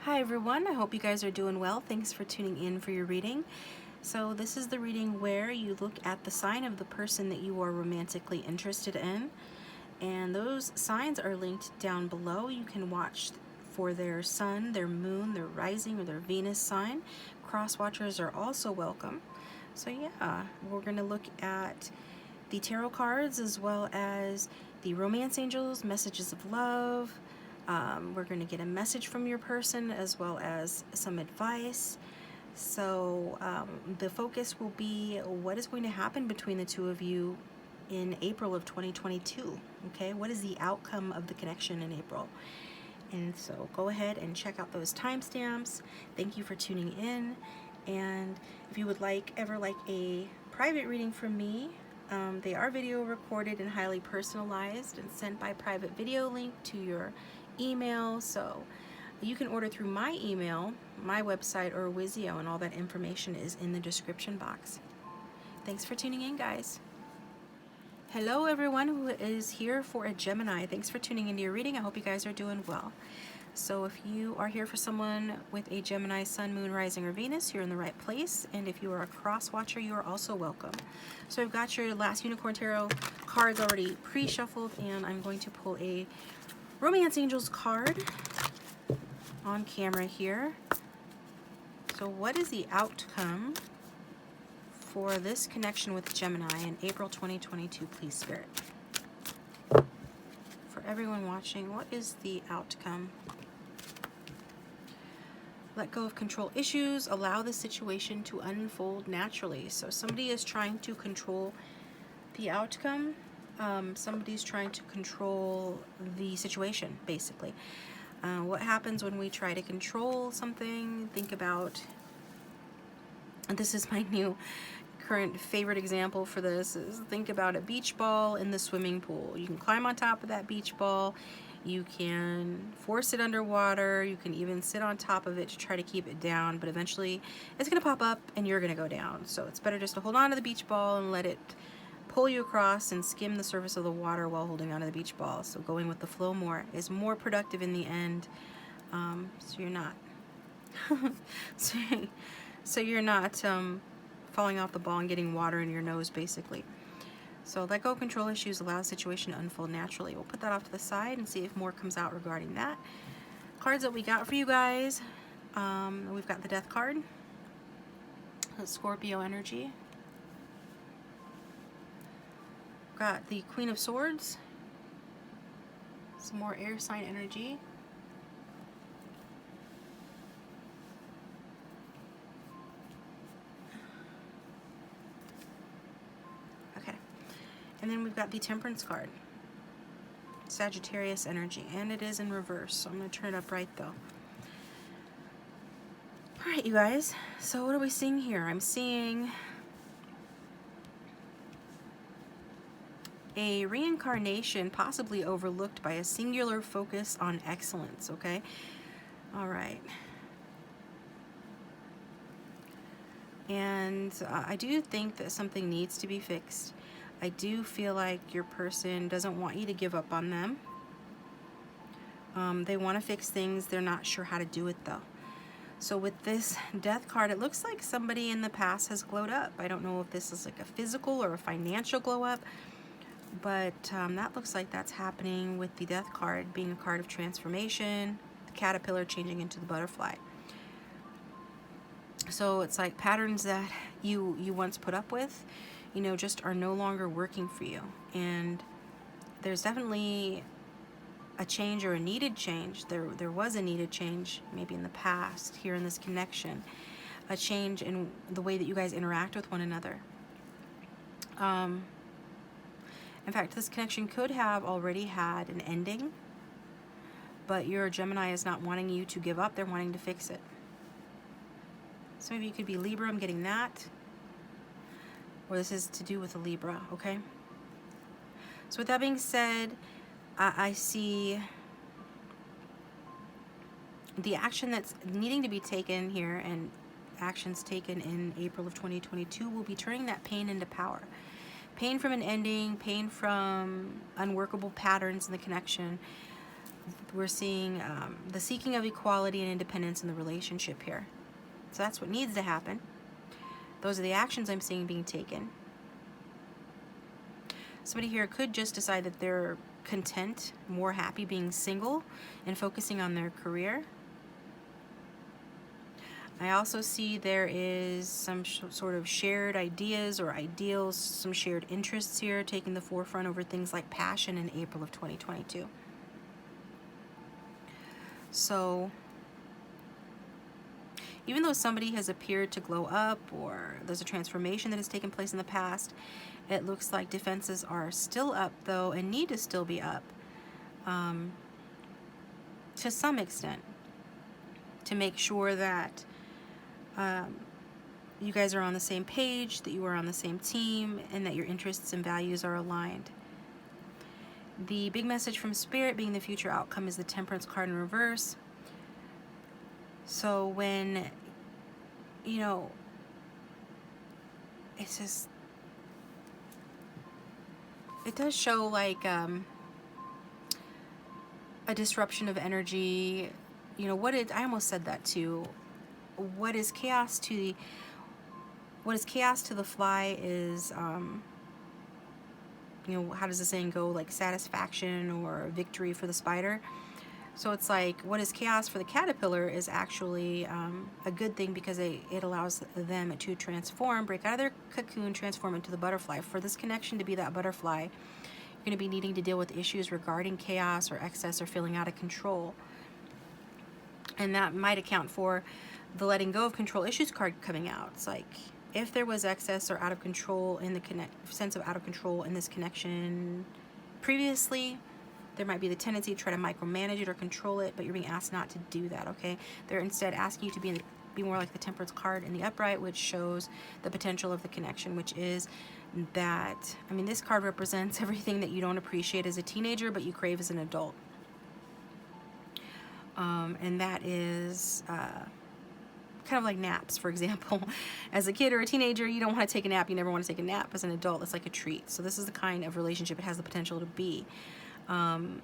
Hi everyone, I hope you guys are doing well. Thanks for tuning in for your reading. So this is the reading where you look at the sign of the person that you are romantically interested in, and those signs are linked down below. You can watch for their sun, their moon, their rising, or their Venus sign. Cross watchers are also welcome. So yeah, we're going to look at the tarot cards as well as the romance angels, messages of love. We're going to get a message from your person as well as some advice. So the focus will be what is going to happen between the two of you in April of 2022. Okay, what is the outcome of the connection in April? And so go ahead and check out those timestamps. Thank you for tuning in. And if you would ever like a private reading from me, they are video recorded and highly personalized and sent by private video link to your email. So you can order through my email, my website, or Wizio, and all that information is in the description box. Thanks for tuning in, guys. Hello everyone who is here for a Gemini. Thanks for tuning into your reading. I hope you guys are doing well. So if you are here for someone with a Gemini sun, moon, rising, or Venus, you're in the right place. And if you are a cross watcher, you are also welcome. So I've got your last Unicorn Tarot cards already pre-shuffled, and I'm going to pull a Romance Angels card on camera here. So what is the outcome for this connection with Gemini in April 2022, please, Spirit? For everyone watching, what is the outcome? Let go of control issues, allow the situation to unfold naturally. So somebody is trying to control the outcome. Somebody's trying to control the situation, basically. What happens when we try to control something? Think about, and this is my new current favorite example for this, is think about a beach ball in the swimming pool. You can climb on top of that beach ball. You can force it underwater. You can even sit on top of it to try to keep it down, but eventually it's going to pop up and you're going to go down. So it's better just to hold on to the beach ball and let it pull you across and skim the surface of the water while holding on to the beach ball. So going with the flow more is more productive in the end. So you're not so you're not falling off the ball and getting water in your nose, basically. So let go of control issues, allow the situation to unfold naturally. We'll put that off to the side and see if more comes out regarding that. Cards that we got for you guys. We've got the Death card. That's Scorpio energy. Got the Queen of Swords. Some more air sign energy. And then we've got the Temperance card, Sagittarius energy, and it is in reverse, so I'm going to turn it up right though. Alright, you guys, so what are we seeing here? I'm seeing a reincarnation possibly overlooked by a singular focus on excellence, okay? Alright. And I do think that something needs to be fixed. I do feel like your person doesn't want you to give up on them. They want to fix things. They're not sure how to do it though. So with this Death card, it looks like somebody in the past has glowed up. I don't know if this is like a physical or a financial glow up, but that looks like that's happening with the Death card being a card of transformation, the caterpillar changing into the butterfly. So it's like patterns that you once put up with, just are no longer working for you. And there's definitely a change or a needed change. There was a needed change maybe in the past here in this connection. A change in the way that you guys interact with one another. In fact, this connection could have already had an ending, but your Gemini is not wanting you to give up. They're wanting to fix it. Some of you could be Libra, I'm getting that. Or this is to do with a Libra, okay? So with that being said, I see the action that's needing to be taken here, and actions taken in April of 2022 will be turning that pain into power. Pain from an ending, pain from unworkable patterns in the connection. we're seeing the seeking of equality and independence in the relationship here. So that's what needs to happen. Those are the actions I'm seeing being taken. Somebody here could just decide that they're content, more happy being single and focusing on their career. I also see there is some sort of shared ideas or ideals, some shared interests here taking the forefront over things like passion in April of 2022. So even though somebody has appeared to glow up or there's a transformation that has taken place in the past, it looks like defenses are still up though and need to still be up to some extent to make sure that you guys are on the same page, that you are on the same team, and that your interests and values are aligned. The big message from Spirit being the future outcome is the Temperance card in reverse. So when, you know, it's just, it does show like a disruption of energy. You know, I almost said that too. What is chaos to the fly is, you know, how does the saying go? Like satisfaction or victory for the spider. So it's like what is chaos for the caterpillar is actually a good thing because it allows them to transform, break out of their cocoon, transform into the butterfly. For this connection to be that butterfly, you're going to be needing to deal with issues regarding chaos or excess or feeling out of control. And that might account for the letting go of control issues card coming out. It's like if there was excess or out of control in the sense of out of control in this connection previously, there might be the tendency to try to micromanage it or control it, but you're being asked not to do that, okay? They're instead asking you to be more like the Temperance card in the upright, which shows the potential of the connection, which is that, I mean, this card represents everything that you don't appreciate as a teenager, but you crave as an adult. And that is kind of like naps, for example. As a kid or a teenager, you don't want to take a nap. You never want to take a nap. As an adult, it's like a treat. So this is the kind of relationship it has the potential to be. One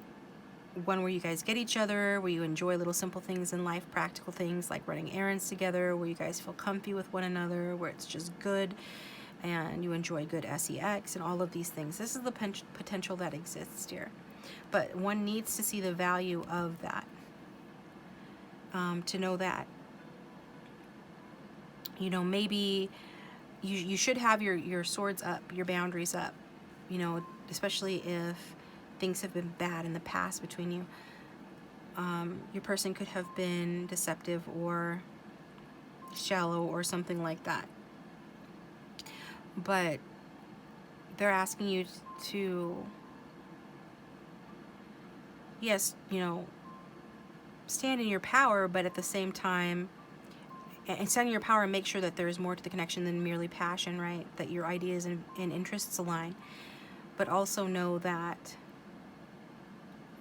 where you guys get each other, where you enjoy little simple things in life, practical things like running errands together, where you guys feel comfy with one another, where it's just good and you enjoy good sex and all of these things. This is the potential that exists here. But one needs to see the value of that. To know that, you know, maybe you should have your swords up, your boundaries up, you know, especially if things have been bad in the past between you. Your person could have been deceptive or shallow or something like that. But they're asking you to, yes, you know, stand in your power, but at the same time, and stand in your power and make sure that there is more to the connection than merely passion, right? That your ideas and interests align. But also know that,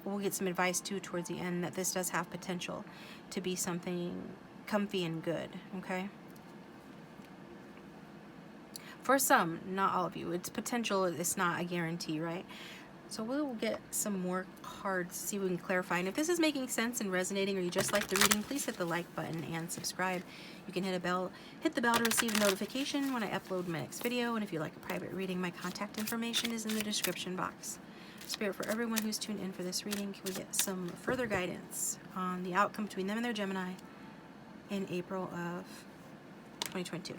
we'll get some advice too towards the end, that this does have potential to be something comfy and good, okay? For some, not all of you. It's potential, it's not a guarantee, right? So we'll get some more cards, see if we can clarify. And if this is making sense and resonating, or you just like the reading, please hit the like button and subscribe. You can hit the bell to receive a notification when I upload my next video. And if you like a private reading, my contact information is in the description box. Spirit, for everyone who's tuned in for this reading, can we get some further guidance on the outcome between them and their Gemini in April of 2022?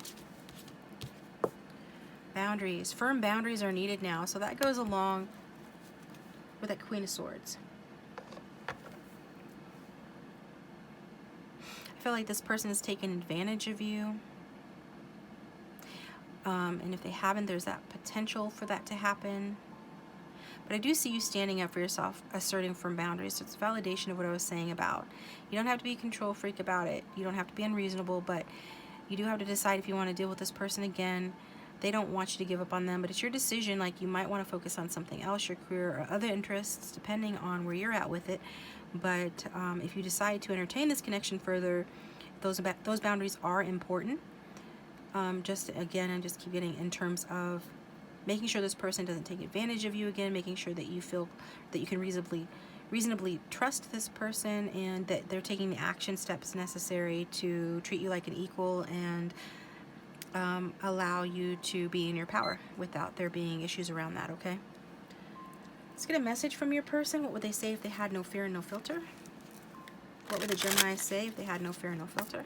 Boundaries. Firm boundaries are needed now. So that goes along with that Queen of Swords. I feel like this person has taken advantage of you. And if they haven't, there's that potential for that to happen. But I do see you standing up for yourself, asserting firm boundaries. So it's validation of what I was saying about, you don't have to be a control freak about it. You don't have to be unreasonable, but you do have to decide if you want to deal with this person again. They don't want you to give up on them, but it's your decision. Like, you might want to focus on something else, your career or other interests, depending on where you're at with it. But if you decide to entertain this connection further, those boundaries are important. Just again, and just keep getting in terms of making sure this person doesn't take advantage of you again, making sure that you feel that you can reasonably trust this person, and that they're taking the action steps necessary to treat you like an equal and allow you to be in your power without there being issues around that, okay? Let's get a message from your person. What would they say if they had no fear and no filter? What would the Gemini say if they had no fear and no filter?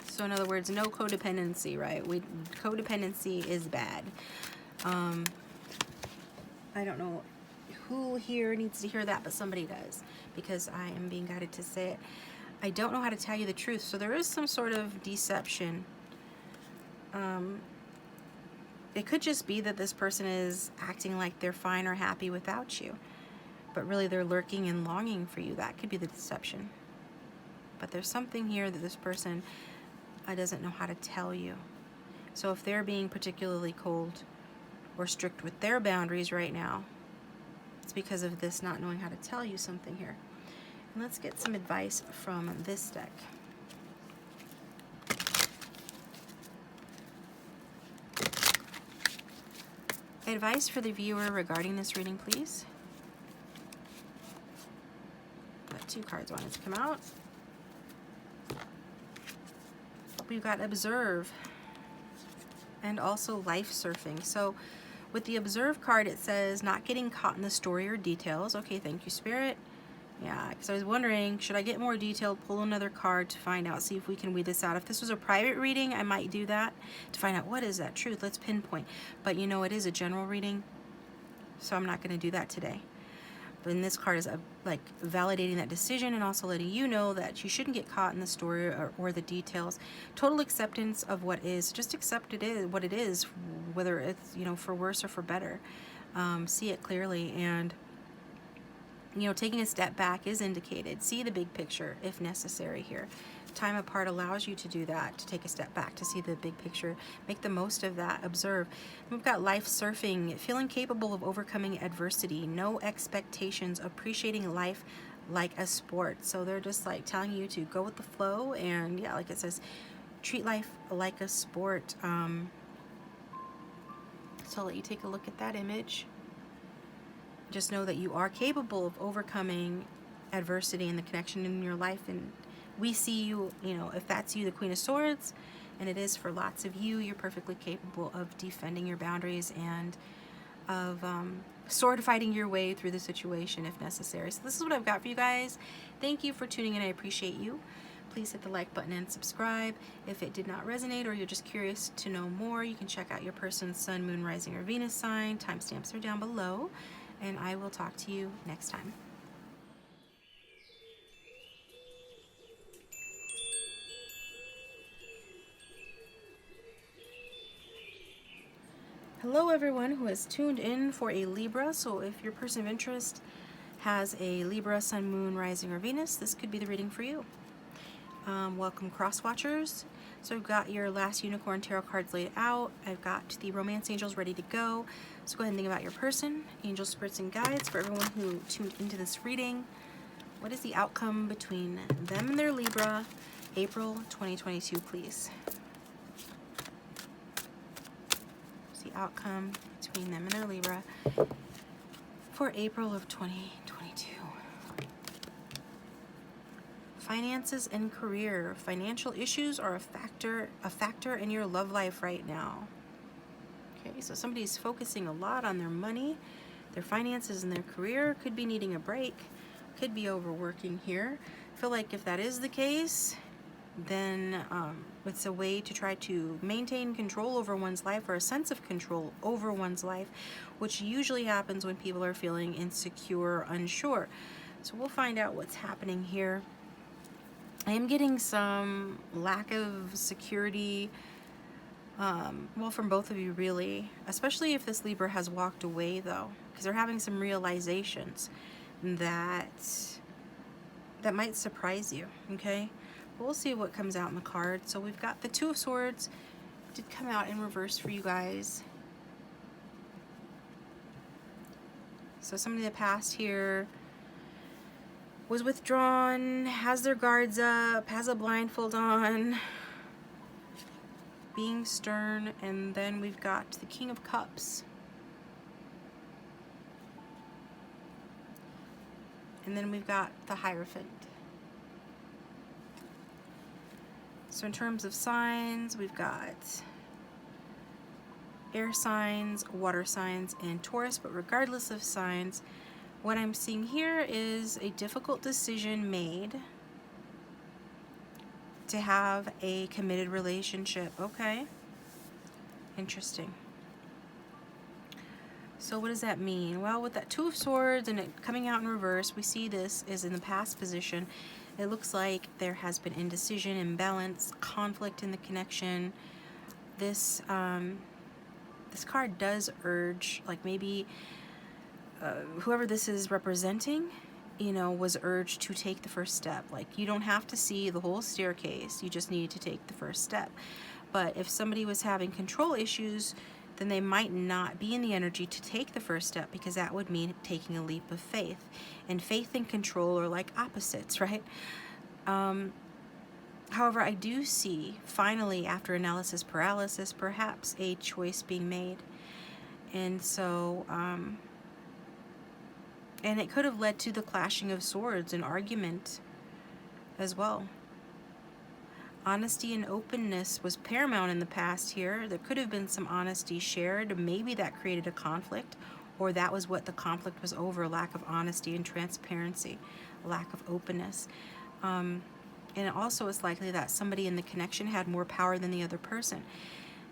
So in other words, no codependency, right? Codependency is bad. I don't know who here needs to hear that, but somebody does, because I am being guided to say it. I don't know how to tell you the truth, so there is some sort of deception. It could just be that this person is acting like they're fine or happy without you, but really they're lurking and longing for you. That could be the deception. But there's something here that this person doesn't know how to tell you. So if they're being particularly cold or strict with their boundaries right now, it's because of this not knowing how to tell you something here. And let's get some advice from this deck. Advice for the viewer regarding this reading, please. Got 2 cards wanted to come out. We've got observe and also life surfing. So with the observe card, it says not getting caught in the story or details. Okay, thank you, Spirit. Yeah, because I was wondering, should I get more detailed, pull another card to find out, see if we can weed this out. If this was a private reading, I might do that to find out what is that truth. Let's pinpoint. But you know, it is a general reading, so I'm not going to do that today. But in this card is like validating that decision and also letting you know that you shouldn't get caught in the story or the details. Total acceptance of what is. Just accept it is what it is, whether it's, you know, for worse or for better. See it clearly, and you know, taking a step back is indicated. See the big picture if necessary here. Time apart allows you to do that, to take a step back, to see the big picture. Make the most of that. Observe. And we've got life surfing, feeling capable of overcoming adversity, no expectations, appreciating life like a sport. So they're just like telling you to go with the flow, and yeah, like it says, treat life like a sport. So I'll let you take a look at that image. Just know that you are capable of overcoming adversity and the connection in your life, and we see you, you know, if that's you, the Queen of Swords, and it is for lots of you, you're perfectly capable of defending your boundaries and of sword fighting your way through the situation if necessary. So this is what I've got for you guys. Thank you for tuning in. I appreciate you. Please hit the like button and subscribe. If it did not resonate or you're just curious to know more, you can check out your person's sun, moon, rising, or Venus sign. Timestamps are down below, and I will talk to you next time. Hello everyone who has tuned in for a Libra. So if your person of interest has a Libra, sun, moon, rising, or Venus, this could be the reading for you. Welcome cross watchers. So I've got your last unicorn tarot cards laid out. I've got the romance angels ready to go. So go ahead and think about your person, angels, spirits, and guides. For everyone who tuned into this reading, what is the outcome between them and their Libra, April 2022, please? The outcome between them and their Libra for April of 2022. Finances and career. Financial issues are a factor in your love life right now. Okay, so somebody's focusing a lot on their money, their finances, and their career. Could be needing a break, could be overworking here. I feel like if that is the case, then it's a way to try to maintain control over one's life, or a sense of control over one's life, which usually happens when people are feeling insecure, unsure. So we'll find out what's happening here. I am getting some lack of security, well, from both of you really, especially if this Libra has walked away though, because they're having some realizations that might surprise you, okay? We'll see what comes out in the card. So we've got the Two of Swords. Did come out in reverse for you guys. So somebody in the past here was withdrawn, has their guards up, has a blindfold on, being stern, and then we've got the King of Cups. And then we've got the Hierophant. So in terms of signs, we've got air signs, water signs, and Taurus. But regardless of signs, what I'm seeing here is a difficult decision made to have a committed relationship. Okay. Interesting. So what does that mean? Well, with that Two of Swords and it coming out in reverse, we see this is in the past position. It looks like there has been indecision, imbalance, conflict in the connection. This this card does urge, like maybe whoever this is representing, you know, was urged to take the first step. Like, you don't have to see the whole staircase, you just need to take the first step. But if somebody was having control issues, then they might not be in the energy to take the first step, because that would mean taking a leap of faith. And faith and control are like opposites, right? However, I do see, finally, after analysis paralysis, perhaps a choice being made. And so, and it could have led to the clashing of swords and argument as well. Honesty and openness was paramount in the past here. There could have been some honesty shared. Maybe that created a conflict, or that was what the conflict was over, lack of honesty and transparency, lack of openness. And it also is likely that somebody in the connection had more power than the other person.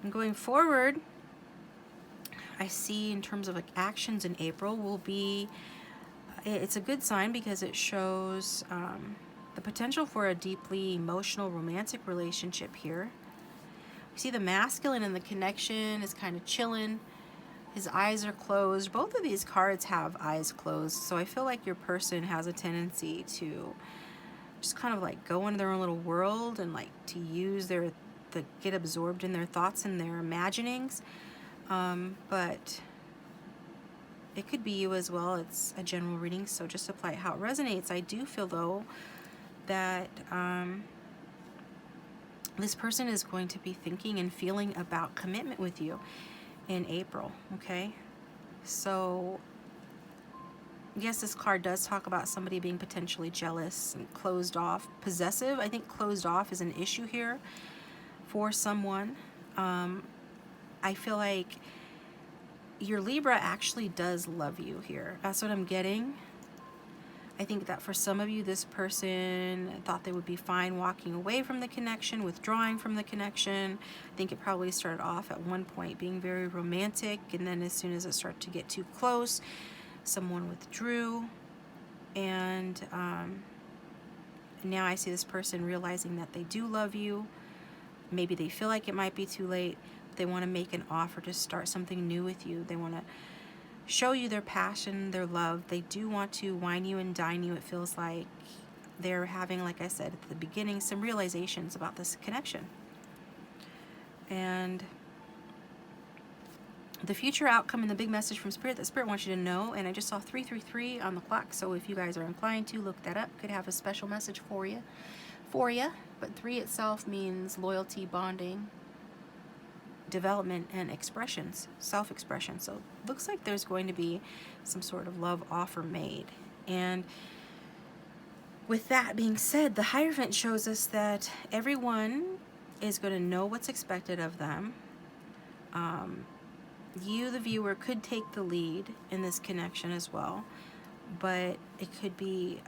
And going forward, I see in terms of like actions in April will be, it's a good sign because it shows the potential for a deeply emotional romantic relationship here. We see the masculine in the connection is kind of chilling. His eyes are closed. Both of these cards have eyes closed, so I feel like your person has a tendency to just kind of like go into their own little world and like to use their, get absorbed in their thoughts and their imaginings. But it could be you as well. It's a general reading, so just apply it how it resonates. I do feel though that this person is going to be thinking and feeling about commitment with you in April, okay? So yes, this card does talk about somebody being potentially jealous and closed off, possessive. I think closed off is an issue here for someone. I feel like your Libra actually does love you here. That's what I'm getting. I think that for some of you, this person thought they would be fine walking away from the connection, withdrawing from the connection. I think it probably started off at one point being very romantic, and then as soon as it started to get too close, someone withdrew. And now I see this person realizing that they do love you. Maybe they feel like it might be too late. They want to make an offer to start something new with you. They want to show you their passion, their love. They do want to wine you and dine you. It feels like they're having, like I said at the beginning, some realizations about this connection. And the future outcome and the big message from Spirit that Spirit wants you to know, and I just saw 333 on the clock, so if you guys are inclined to look that up, could have a special message for you. But 3 itself means loyalty, bonding, development, and expressions, self-expression. So it looks like there's going to be some sort of love offer made. And with that being said, the Hierophant shows us that everyone is going to know what's expected of them. You, the viewer, could take the lead in this connection as well, but it could be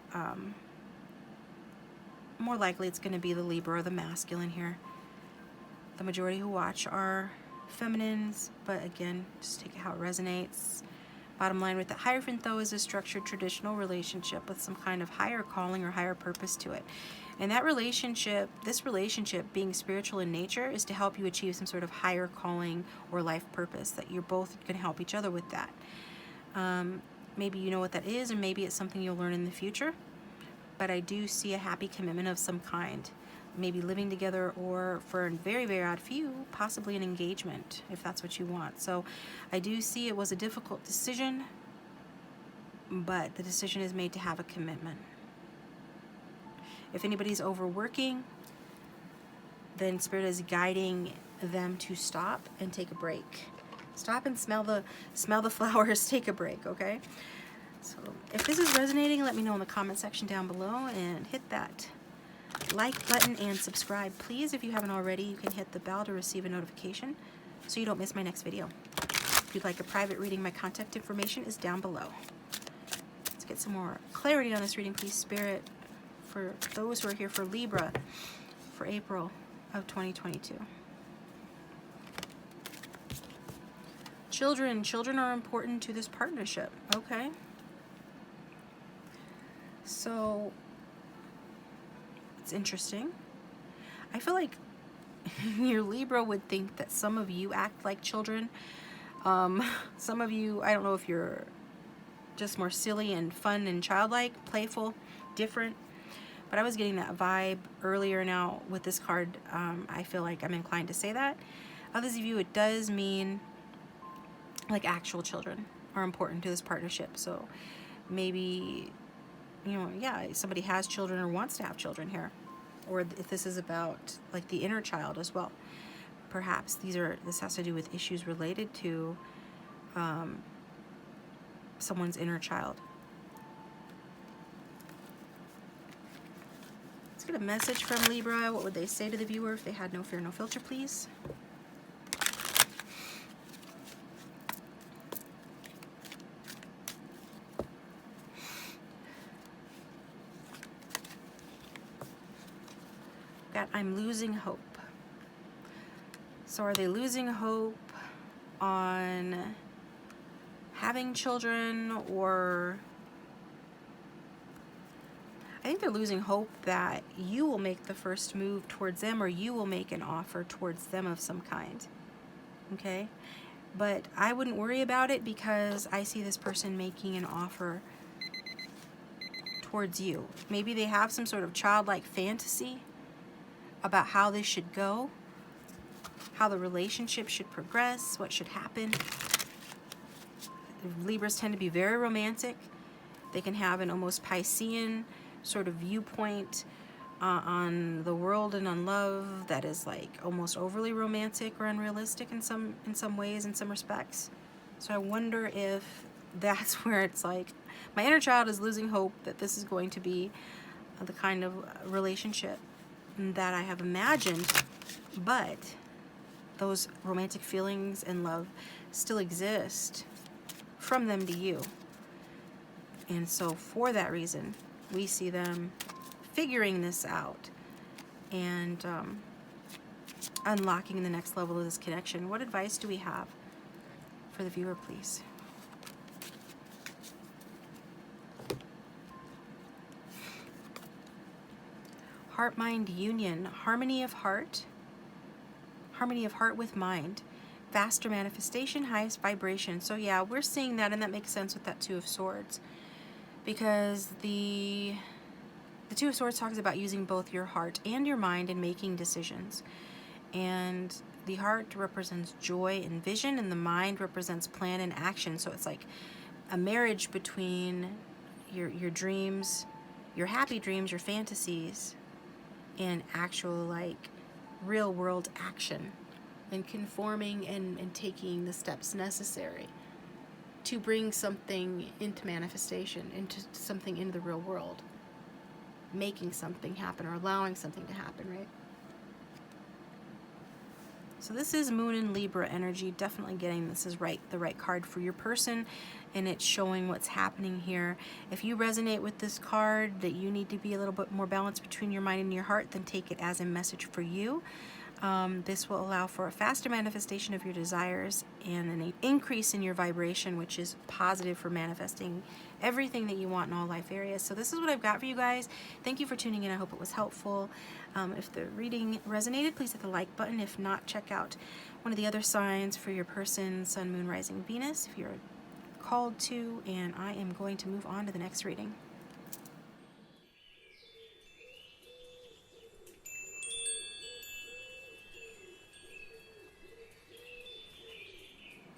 more likely it's going to be the Libra or the masculine here. The majority who watch are feminines, but again, just take it how it resonates. Bottom line with the Hierophant, though, is a structured traditional relationship with some kind of higher calling or higher purpose to it. And that relationship, this relationship being spiritual in nature, is to help you achieve some sort of higher calling or life purpose, that you're both going to help each other with that. Maybe you know what that is, and maybe it's something you'll learn in the future. But I do see a happy commitment of some kind. Maybe living together, or for a very, very odd few, possibly an engagement, if that's what you want. So I do see it was a difficult decision, but the decision is made to have a commitment. If anybody's overworking, then Spirit is guiding them to stop and take a break. Stop and smell the flowers, take a break, okay? So if this is resonating, let me know in the comment section down below, and hit that like button and subscribe. Please, if you haven't already, you can hit the bell to receive a notification so you don't miss my next video. If you'd like a private reading, my contact information is down below. Let's get some more clarity on this reading, please, Spirit, for those who are here for Libra for April of 2022. Children are important to this partnership. Okay. So it's interesting. I feel like your Libra would think that some of you act like children. Some of you, I don't know if you're just more silly and fun and childlike, playful, different, but I was getting that vibe earlier. Now with this card, I feel like I'm inclined to say that. Others of you, it does mean like actual children are important to this partnership. So maybe, you know, yeah, somebody has children or wants to have children here, or if this is about like the inner child as well. Perhaps this has to do with issues related to someone's inner child. Let's get a message from Libra. What would they say to the viewer if they had no fear, no filter, please? I'm losing hope. So are they losing hope on having children, or I think they're losing hope that you will make the first move towards them, or you will make an offer towards them of some kind. Okay? But I wouldn't worry about it, because I see this person making an offer towards you. Maybe they have some sort of childlike fantasy about how this should go, how the relationship should progress, what should happen. Libras tend to be very romantic. They can have an almost Piscean sort of viewpoint on the world and on love that is like almost overly romantic or unrealistic in some ways, in some respects. So I wonder if that's where it's like, my inner child is losing hope that this is going to be the kind of relationship that I have imagined, but those romantic feelings and love still exist from them to you. And so for that reason, we see them figuring this out and unlocking the next level of this connection. What advice do we have for the viewer, please? Heart-mind union, harmony of heart with mind, faster manifestation, highest vibration. So yeah, we're seeing that, and that makes sense with that Two of Swords, because the Two of Swords talks about using both your heart and your mind in making decisions. And the heart represents joy and vision, and the mind represents plan and action. So it's like a marriage between your dreams, your happy dreams, your fantasies, and actual like real world action, and conforming and taking the steps necessary to bring something into manifestation, into something into the real world, making something happen or allowing something to happen, right? So this is Moon and Libra energy. Definitely getting this is the right card for your person, and it's showing what's happening here. If you resonate with this card, that you need to be a little bit more balanced between your mind and your heart, then take it as a message for you. This will allow for a faster manifestation of your desires and an increase in your vibration, which is positive for manifesting everything that you want in all life areas. So this is what I've got for you guys. Thank you for tuning in. I hope it was helpful. If the reading resonated, please hit the like button. If not, check out one of the other signs for your person, Sun, Moon, Rising, Venus, if you're called to, and I am going to move on to the next reading.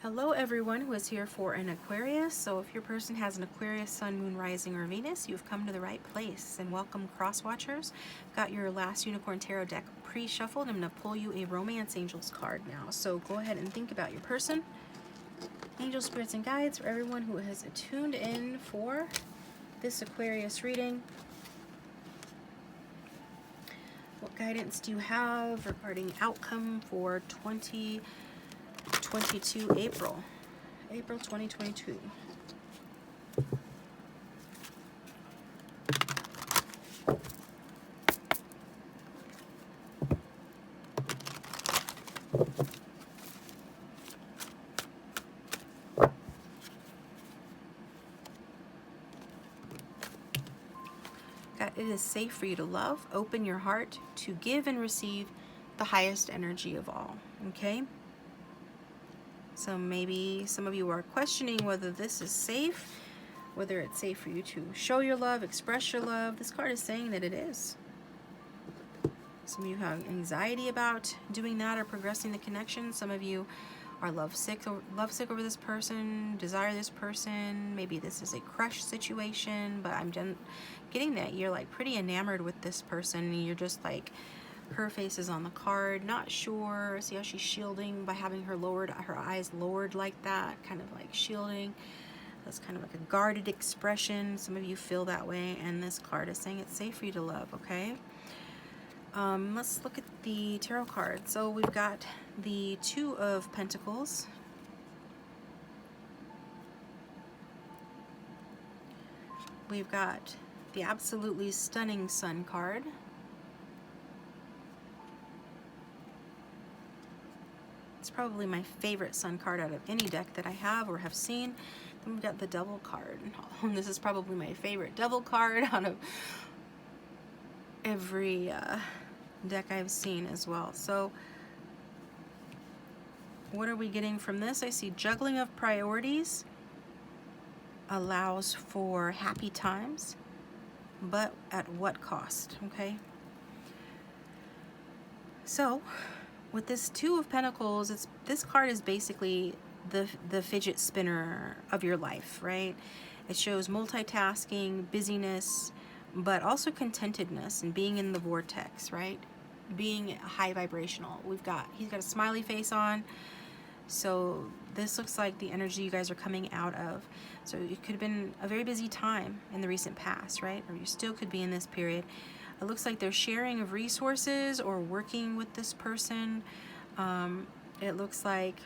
Hello everyone who is here for an Aquarius. So if your person has an Aquarius, Sun, Moon, Rising, or Venus, you've come to the right place. And welcome, cross watchers. Got your last Unicorn Tarot deck pre-shuffled. I'm going to pull you a Romance Angels card now. So go ahead and think about your person Angel spirits and guides for everyone who has tuned in for this Aquarius reading. What guidance do you have regarding outcome for 2022 April 2022? It is safe for you to love. Open your heart to give and receive the highest energy of all. Okay? So maybe some of you are questioning whether this is safe, whether it's safe for you to show your love, express your love. This card is saying that it is. Some of you have anxiety about doing that or progressing the connection. Some of you are lovesick over this person, desire this person. Maybe this is a crush situation, but I'm getting that you're like pretty enamored with this person, and you're just like, her face is on the card, not sure. See how she's shielding by having her eyes lowered like that, kind of like shielding. That's kind of like a guarded expression. Some of you feel that way, and this card is saying it's safe for you to love. Okay. Let's look at the tarot card. So we've got the Two of Pentacles. We've got the absolutely stunning Sun card. It's probably my favorite Sun card out of any deck that I have or have seen. Then we've got the Devil card. And this is probably my favorite Devil card out of every deck I've seen as well. So what are we getting from this? I see juggling of priorities allows for happy times, but at what cost? Okay. So with this Two of Pentacles, this card is basically the fidget spinner of your life, right? It shows multitasking, busyness, but also contentedness and being in the vortex, right? Being high vibrational. He's got a smiley face on. So this looks like the energy you guys are coming out of. So it could have been a very busy time in the recent past, right? Or you still could be in this period. It looks like there's sharing of resources or working with this person. It looks like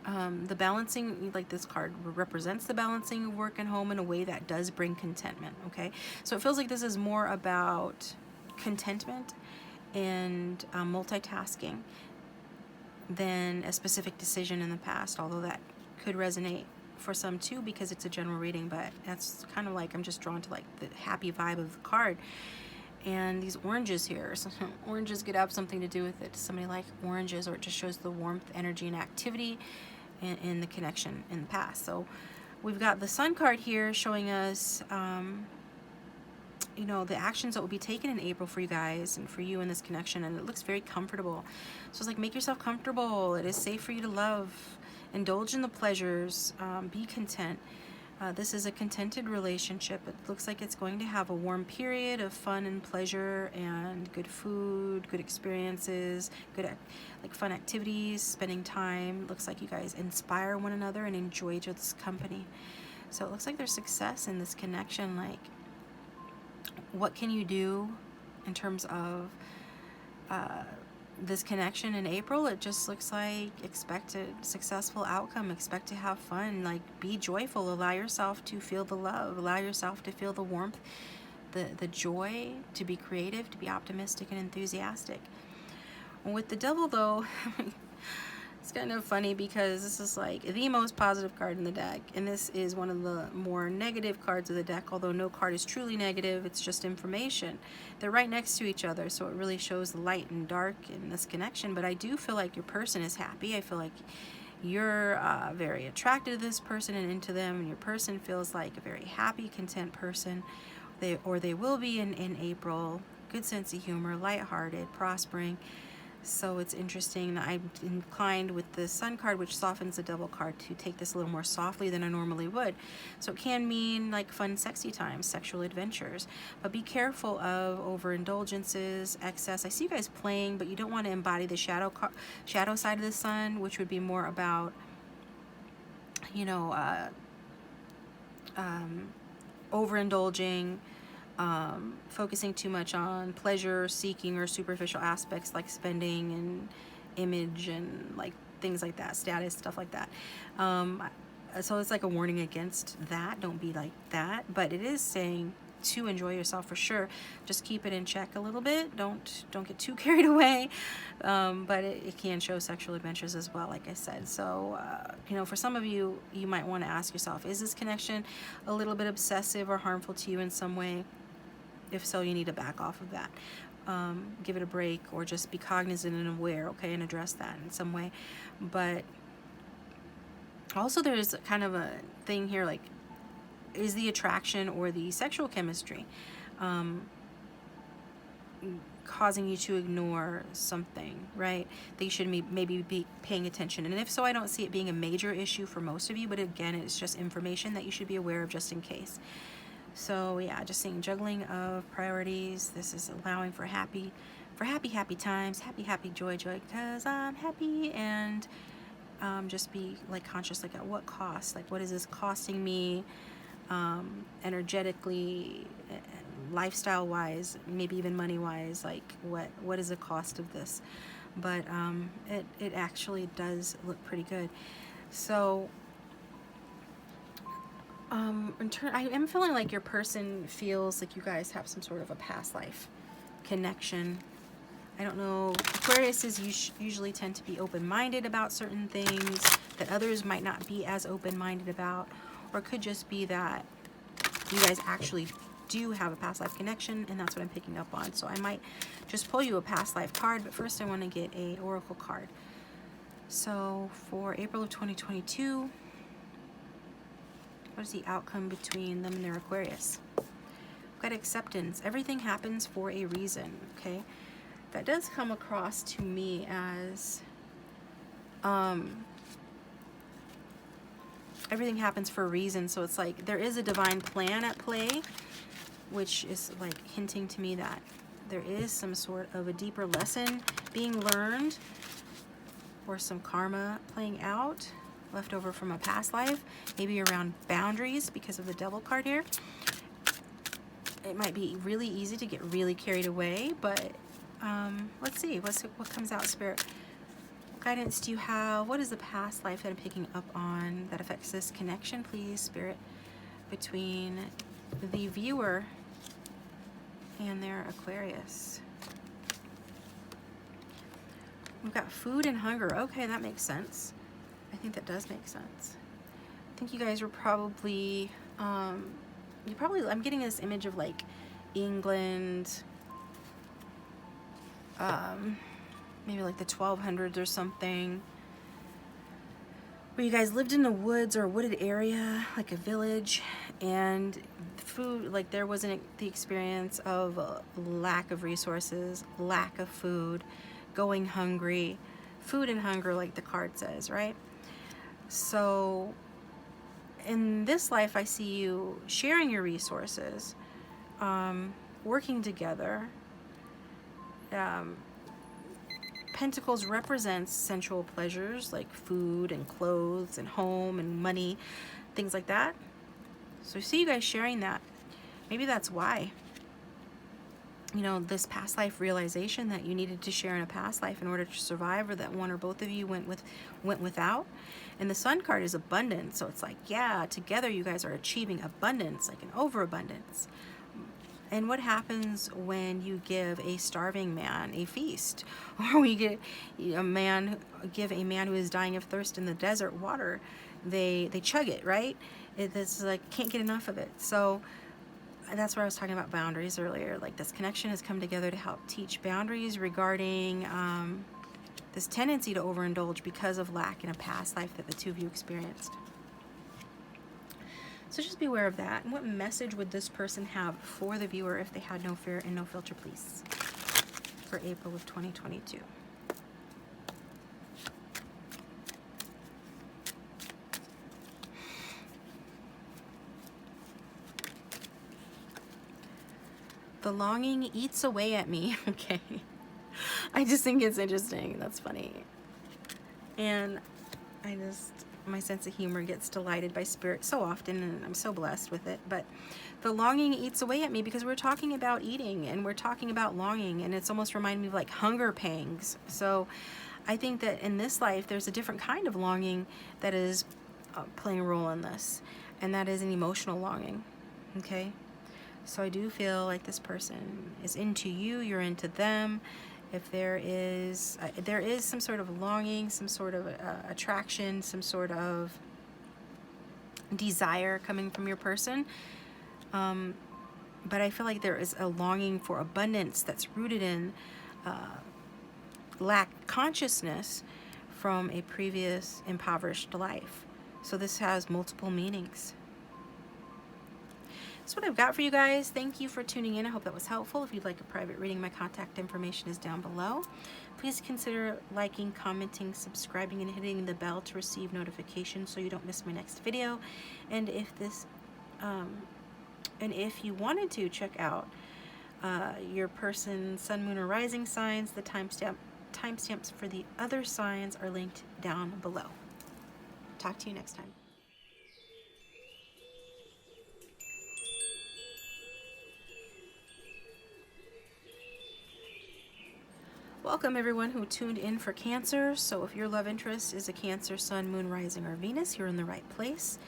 the balancing, like this card represents the balancing of work and home in a way that does bring contentment. Okay, so it feels like this is more about contentment and multitasking than a specific decision in the past, although that could resonate for some too because it's a general reading. But that's kind of like, I'm just drawn to like the happy vibe of the card. And these oranges here, so oranges could have something to do with it. Somebody like oranges, or it just shows the warmth, energy, and activity in the connection in the past. So we've got the Sun card here showing us you know, the actions that will be taken in April for you guys and for you in this connection, and it looks very comfortable. So it's like, make yourself comfortable. It is safe for you to love, indulge in the pleasures, be content. This is a contented relationship. It looks like it's going to have a warm period of fun and pleasure and good food, good experiences, like fun activities, spending time. Looks like you guys inspire one another and enjoy each other's company. So it looks like there's success in this connection. Like, what can you do in terms of this connection in April? It just looks like expect a successful outcome, expect to have fun, like be joyful, allow yourself to feel the love, allow yourself to feel the warmth, the joy, to be creative, to be optimistic and enthusiastic. With the Devil though, it's kind of funny because this is like the most positive card in the deck, and this is one of the more negative cards of the deck, although no card is truly negative, it's just information. They're right next to each other, so it really shows the light and dark in this connection. But I do feel like your person is happy. I feel like you're very attracted to this person and into them, and your person feels like a very happy, content person. They will be in April. Good sense of humor, lighthearted, prospering. So it's interesting that I'm inclined with the Sun card, which softens the Devil card, to take this a little more softly than I normally would. So it can mean like fun, sexy times, sexual adventures, but be careful of overindulgences, excess. I see you guys playing, but you don't want to embody the shadow side of the Sun, which would be more about you know, overindulging, focusing too much on pleasure seeking or superficial aspects like spending and image and like things like that, status, stuff like that. So it's like a warning against that. Don't be like that. But it is saying to enjoy yourself for sure. Just keep it in check a little bit. Don't get too carried away. But it can show sexual adventures as well, like I said. So you know, for some of you, you might want to ask yourself, is this connection a little bit obsessive or harmful to you in some way? If so, you need to back off of that. Give it a break, or just be cognizant and aware, okay, and address that in some way. But also there's kind of a thing here, like, is the attraction or the sexual chemistry causing you to ignore something, right? That you should maybe be paying attention. And if so, I don't see it being a major issue for most of you, but again, it's just information that you should be aware of just in case. So yeah, just saying juggling of priorities. This is allowing for happy times, happy joy, because I'm happy. And just be like conscious, like at what cost, like what is this costing me, energetically, lifestyle wise, maybe even money wise, like what is the cost of this? But it actually does look pretty good. So I am feeling like your person feels like you guys have some sort of a past life connection. I don't know. Aquariuses usually tend to be open-minded about certain things that others might not be as open-minded about, or it could just be that you guys actually do have a past life connection, and that's what I'm picking up on. So I might just pull you a past life card, but first I want to get a oracle card. So for April of 2022, what is the outcome between them and their Aquarius? We've got acceptance. Everything happens for a reason, okay? That does come across to me as everything happens for a reason. So it's like there is a divine plan at play, which is like hinting to me that there is some sort of a deeper lesson being learned, or some karma playing out left over from a past life, maybe around boundaries because of the Devil card here. It might be really easy to get really carried away, but let's see what comes out, Spirit. What guidance do you have? What is the past life that I'm picking up on that affects this connection, please, Spirit, between the viewer and their Aquarius? We've got food and hunger. Okay, that makes sense. I think that does make sense. I think you guys were probably, I'm getting this image of like England, maybe like the 1200s or something, where you guys lived in the woods or a wooded area, like a village, and food, like there wasn't the experience of lack of resources, lack of food, going hungry, food and hunger, like the card says, right? So in this life, I see you sharing your resources, working together. Pentacles represents sensual pleasures like food and clothes and home and money, things like that. So I see you guys sharing that. Maybe that's why, you know, this past life realization that you needed to share in a past life in order to survive, or that one or both of you went without. And the Sun card is abundance, so it's like, yeah, together you guys are achieving abundance, like an overabundance. And what happens when you give a starving man a feast, or we give a man who is dying of thirst in the desert water? They chug it, right? It's like can't get enough of it. So that's where I was talking about boundaries earlier. Like this connection has come together to help teach boundaries regarding this tendency to overindulge because of lack in a past life that the two of you experienced. So just be aware of that. And what message would this person have for the viewer if they had no fear and no filter, please, for April of 2022? The longing eats away at me. Okay. I just think it's interesting. That's funny. And I just, my sense of humor gets delighted by Spirit so often, and I'm so blessed with it. But the longing eats away at me, because we're talking about eating and we're talking about longing, and it's almost reminding me of like hunger pangs. So I think that in this life there's a different kind of longing that is playing a role in this, and that is an emotional longing. Okay, so I do feel like this person is into you, you're into them. If there is some sort of longing, some sort of attraction, some sort of desire coming from your person, but I feel like there is a longing for abundance that's rooted in lack consciousness from a previous impoverished life. So this has multiple meanings. That's what I've got for you guys. Thank you for tuning in. I hope that was helpful. If you'd like a private reading, my contact information is down below. Please consider liking, commenting, subscribing, and hitting the bell to receive notifications so you don't miss my next video. And if you wanted to check out your person's sun, moon, or rising signs, the timestamps for the other signs are linked down below. Talk to you next time. Welcome everyone who tuned in for Cancer. So if your love interest is a Cancer, Sun, Moon, Rising, or Venus, you're in the right place.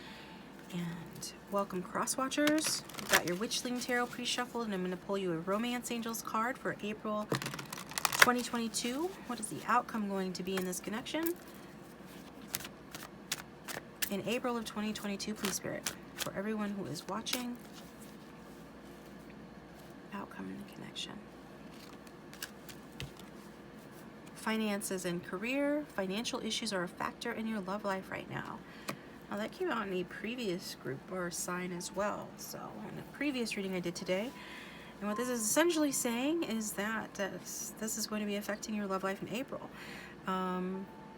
And welcome cross-watchers. We've got your Witchling Tarot pre-shuffled, and I'm going to pull you a Romance Angels card for April 2022. What is the outcome going to be in this connection? In April of 2022, please, Spirit, for everyone who is watching, outcome in the connection. Finances and career. Financial issues are a factor in your love life right now. Now that came out in a previous group or sign as well. So in a previous reading I did today. And what this is essentially saying is that this is going to be affecting your love life in April.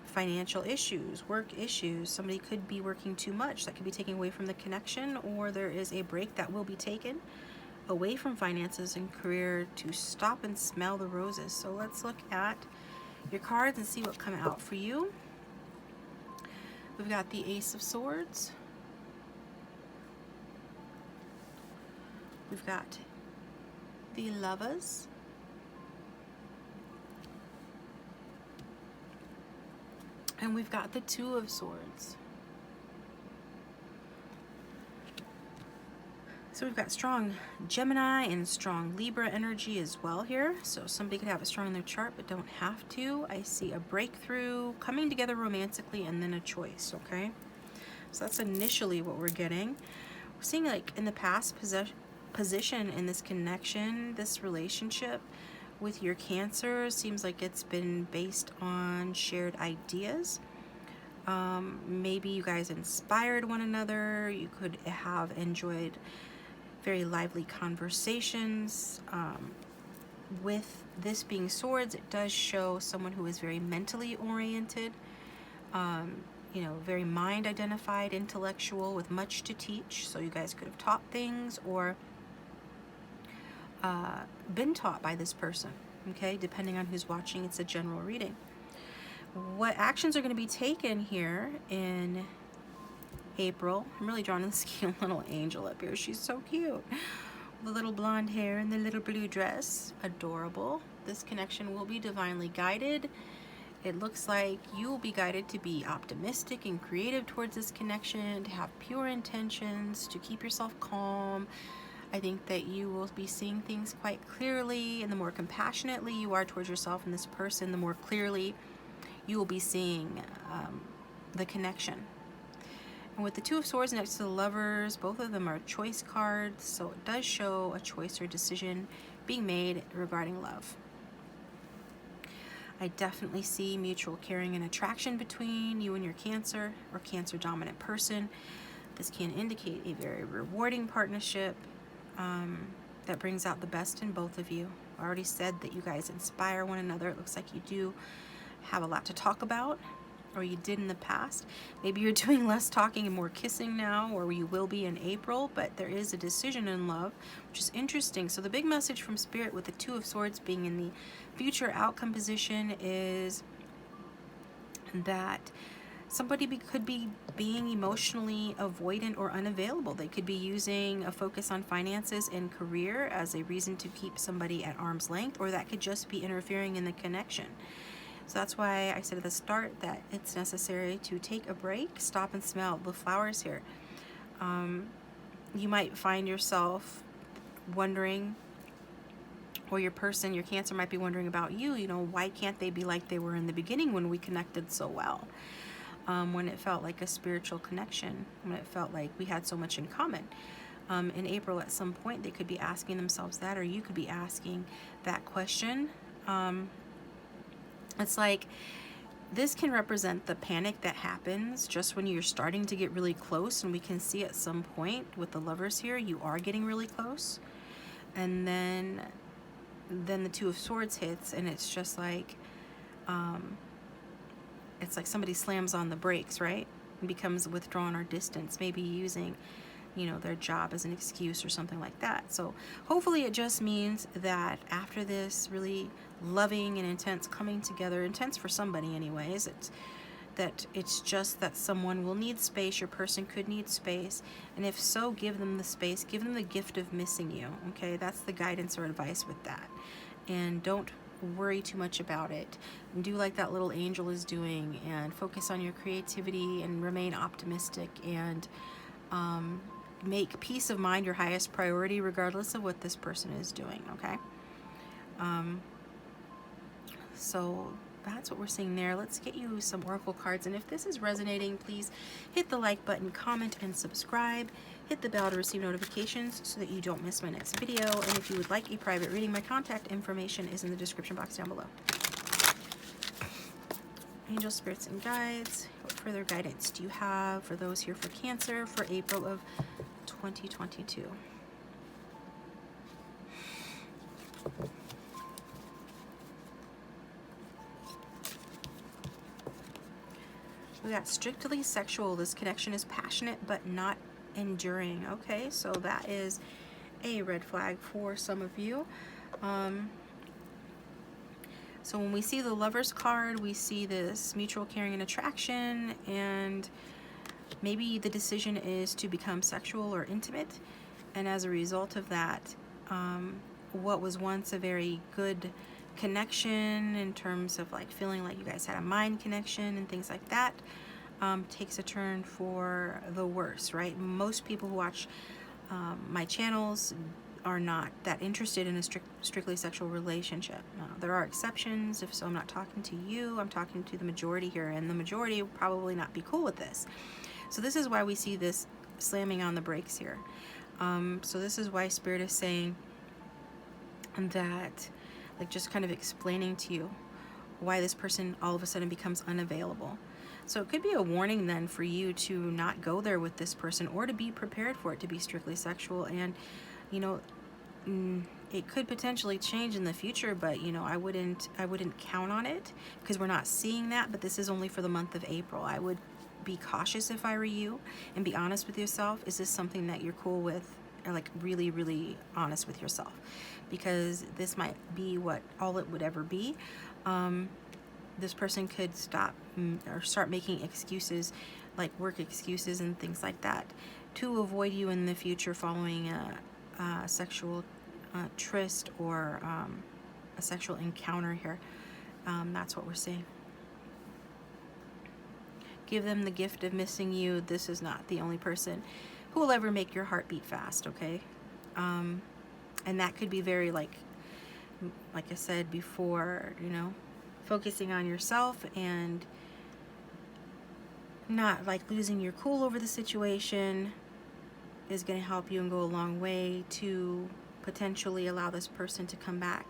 Financial issues, work issues. Somebody could be working too much. That could be taken away from the connection, or there is a break that will be taken away from finances and career to stop and smell the roses. So let's look at your cards and see what come out for you. We've got the Ace of Swords. We've got the Lovers. And we've got the Two of Swords. So we've got strong Gemini and strong Libra energy as well here. So somebody could have it strong in their chart but don't have to. I see a breakthrough, coming together romantically, and then a choice, okay? So that's initially what we're getting. We're seeing like in the past position in this connection, this relationship with your Cancer seems like it's been based on shared ideas. Maybe you guys inspired one another. You could have enjoyed very lively conversations. With this being swords, it does show someone who is very mentally oriented, you know, very mind identified, intellectual, with much to teach. So you guys could have taught things or been taught by this person, okay, depending on who's watching. It's a general reading. What actions are going to be taken here in April? I'm really drawn to this cute little angel up here. She's so cute. The little blonde hair and the little blue dress. Adorable. This connection will be divinely guided. It looks like you will be guided to be optimistic and creative towards this connection, to have pure intentions, to keep yourself calm. I think that you will be seeing things quite clearly, and the more compassionately you are towards yourself and this person, the more clearly you will be seeing the connection. And with the Two of Swords next to the Lovers, both of them are choice cards, so it does show a choice or decision being made regarding love. I definitely see mutual caring and attraction between you and your Cancer or Cancer dominant person. This can indicate a very rewarding partnership that brings out the best in both of you. I already said that you guys inspire one another. It looks like you do have a lot to talk about, or you did in the past. Maybe you're doing less talking and more kissing now, or you will be in April, but there is a decision in love, which is interesting. So the big message from Spirit with the Two of Swords being in the future outcome position is that somebody could be being emotionally avoidant or unavailable. They could be using a focus on finances and career as a reason to keep somebody at arm's length, or that could just be interfering in the connection. So that's why I said at the start that it's necessary to take a break, stop and smell the flowers here. You might find yourself wondering, or your person, your Cancer, might be wondering about you, you know, why can't they be like they were in the beginning when we connected so well? When it felt like a spiritual connection, when it felt like we had so much in common. In April, at some point, they could be asking themselves that, or you could be asking that question. It's like this can represent the panic that happens just when you're starting to get really close, and we can see at some point with the Lovers here, you are getting really close, and then the Two of Swords hits, and it's just like it's like somebody slams on the brakes, right? And becomes withdrawn or distance, maybe using, you know, their job as an excuse or something like that. So hopefully it just means that after this really loving and intense coming together, intense for somebody anyways, it's just that someone will need space, your person could need space, and if so, give them the space, give them the gift of missing you, okay? That's the guidance or advice with that. And don't worry too much about it. And do like that little angel is doing, and focus on your creativity and remain optimistic, and make peace of mind your highest priority regardless of what this person is doing, okay? So that's what we're seeing there. Let's get you some oracle cards, and if this is resonating, please hit the like button, comment, and subscribe. Hit the bell to receive notifications so that you don't miss my next video, and if you would like a private reading, my contact information is in the description box down below. Angel, spirits, and guides, what further guidance do you have for those here for Cancer for April of 2022? We got strictly sexual. This connection is passionate but not enduring. Okay, so that is a red flag for some of you. So when we see the Lovers card, we see this mutual caring and attraction, and maybe the decision is to become sexual or intimate, and as a result of that, what was once a very good connection in terms of like feeling like you guys had a mind connection and things like that, takes a turn for the worse, right? Most people who watch my channels are not that interested in a strictly sexual relationship. Now, there are exceptions. If so, I'm not talking to you, I'm talking to the majority here, and the majority will probably not be cool with this. So this is why we see this slamming on the brakes here. So this is why Spirit is saying that, like, just kind of explaining to you why this person all of a sudden becomes unavailable. So it could be a warning then for you to not go there with this person, or to be prepared for it to be strictly sexual. And you know, it could potentially change in the future, but you know, I wouldn't count on it, because we're not seeing that. But this is only for the month of April. I would be cautious if I were you, and be honest with yourself. Is this something that you're cool with? Or like really, really honest with yourself, because this might be all it would ever be. This person could stop or start making excuses, like work excuses and things like that, to avoid you in the future following a sexual tryst or a sexual encounter here. That's what we're seeing. Give them the gift of missing you. This is not the only person who will ever make your heart beat fast, okay? And that could be very, like I said before, you know, focusing on yourself and not like losing your cool over the situation is going to help you and go a long way to potentially allow this person to come back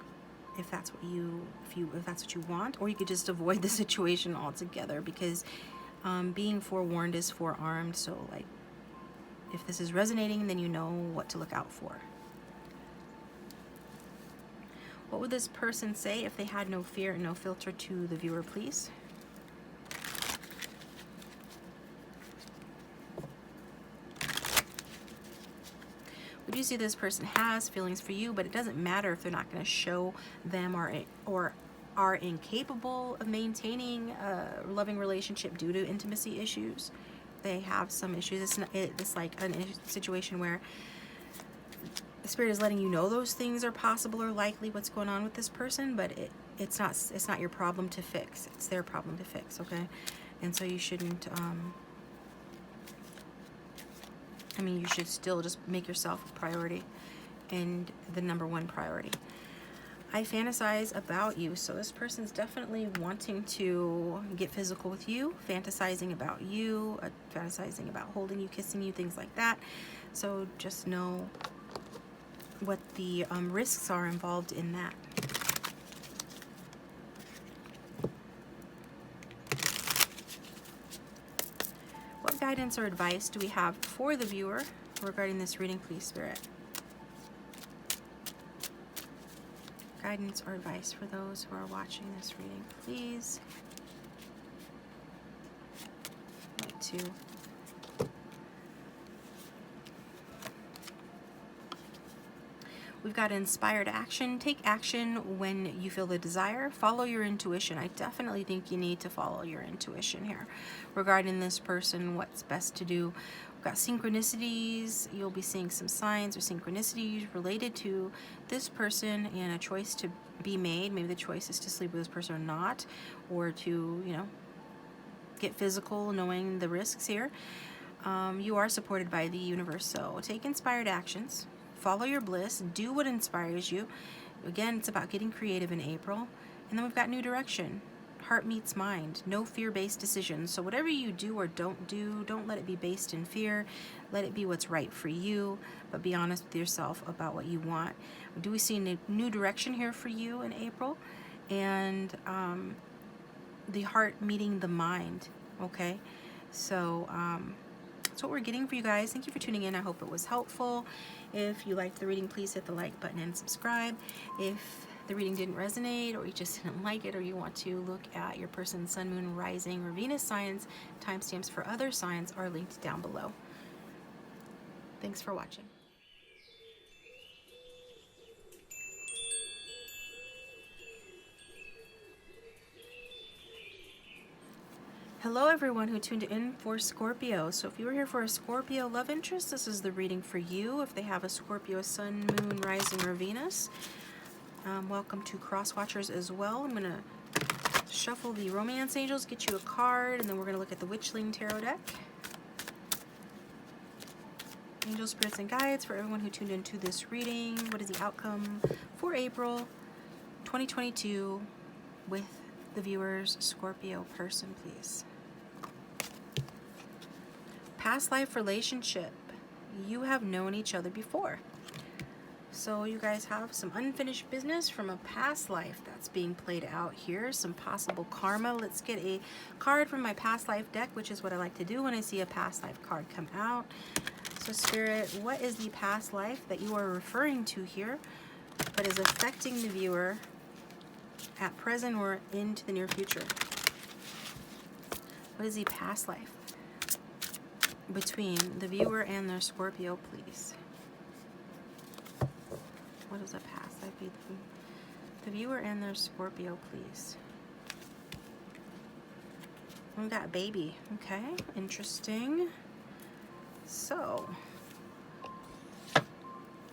if that's what you want. Or you could just avoid the situation altogether, because being forewarned is forearmed. So like, if this is resonating, then you know what to look out for. What would this person say if they had no fear and no filter to the viewer, please? Would you see this person has feelings for you, but it doesn't matter if they're not going to show them or are incapable of maintaining a loving relationship due to intimacy issues. They have some issues. It's like a situation where the spirit is letting you know those things are possible or likely what's going on with this person, but it's not your problem to fix. It's their problem to fix, okay? And so you shouldn't, I mean, you should still just make yourself a priority and the #1 priority. I fantasize about you. So this person's definitely wanting to get physical with you, fantasizing about you, fantasizing about holding you, kissing you, things like that. So just know what the risks are involved in that. What guidance or advice do we have for the viewer regarding this reading, please, Spirit? Guidance or advice for those who are watching this reading, please. I'd like to We've got inspired action. Take action when you feel the desire. Follow your intuition. I definitely think you need to follow your intuition here regarding this person, what's best to do. We've got synchronicities. You'll be seeing some signs or synchronicities related to this person and a choice to be made. Maybe the choice is to sleep with this person or not, or to, you know, get physical, knowing the risks here. You are supported by the universe, so take inspired actions. Follow your bliss. Do what inspires you. Again, it's about getting creative in April. And then we've got new direction. Heart meets mind. No fear-based decisions. So whatever you do or don't do, don't let it be based in fear. Let it be what's right for you. But be honest with yourself about what you want. Do we see a new direction here for you in April? And the heart meeting the mind. Okay? So that's what we're getting for you guys. Thank you for tuning in. I hope it was helpful. If you liked the reading, please hit the like button and subscribe. If the reading didn't resonate, or you just didn't like it, or you want to look at your person's sun, moon, rising, or Venus signs, timestamps for other signs are linked down below. Thanks for watching. Hello everyone who tuned in for Scorpio. So if you were here for a Scorpio love interest, this is the reading for you. If they have a Scorpio sun, moon, rising, or Venus, welcome to cross watchers as well. I'm going to shuffle the romance angels, get you a card, and then we're going to look at the Witchling Tarot deck. Angel spirits and guides for everyone who tuned into this reading. What is the outcome for April 2022 with the viewer's Scorpio person, please? Past life relationship. You have known each other before. So you guys have some unfinished business from a past life that's being played out here. Some possible karma. Let's get a card from my past life deck, which is what I like to do when I see a past life card come out. So Spirit, what is the past life that you are referring to here, but is affecting the viewer at present or into the near future? What is the past life between the viewer and their Scorpio, please? What is a past life between the viewer and their Scorpio, please? We got baby. Okay, interesting. So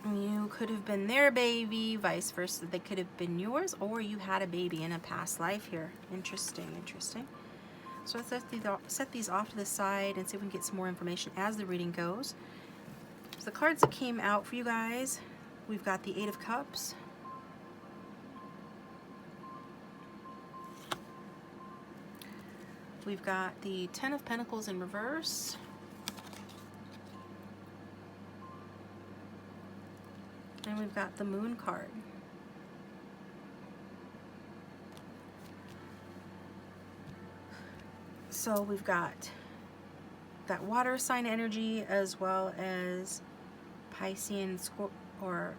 you could have been their baby, vice versa. They could have been yours, or you had a baby in a past life here. Interesting, interesting. So let's set these off to the side and see if we can get some more information as the reading goes. So the cards that came out for you guys, we've got the 8 of Cups. We've got the 10 of Pentacles in reverse. And we've got the Moon card. So we've got that water sign energy as well as Piscean Scorpio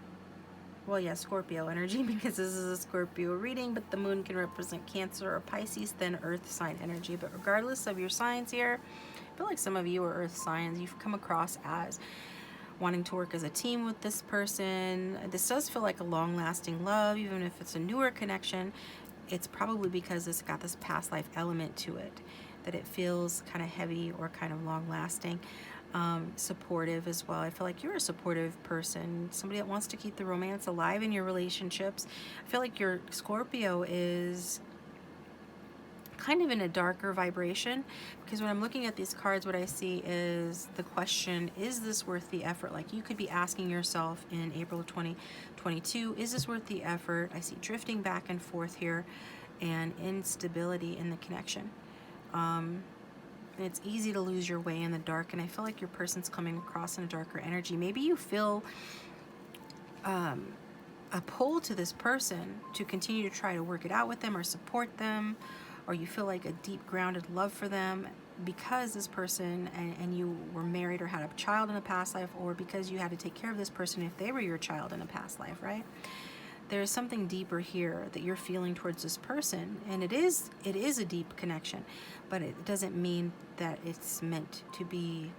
energy, because this is a Scorpio reading, but the moon can represent Cancer or Pisces, then earth sign energy. But regardless of your signs here, I feel like some of you are earth signs. You've come across as wanting to work as a team with this person. This does feel like a long-lasting love, even if it's a newer connection. it's probably because it's got this past life element to it, that it feels kind of heavy or kind of long lasting. Supportive as well. I feel like you're a supportive person, somebody that wants to keep the romance alive in your relationships. I feel like your Scorpio is kind of in a darker vibration, because when I'm looking at these cards, what I see is the question, is this worth the effort? Like, you could be asking yourself in April of 2022, is this worth the effort? I see drifting back and forth here and instability in the connection. It's easy to lose your way in the dark, and I feel like your person's coming across in a darker energy. Maybe you feel a pull to this person to continue to try to work it out with them or support them, or you feel like a deep grounded love for them because this person and you were married or had a child in a past life, or because you had to take care of this person if they were your child in a past life, right? There's something deeper here that you're feeling towards this person, and it is a deep connection, but it doesn't mean that it's meant to be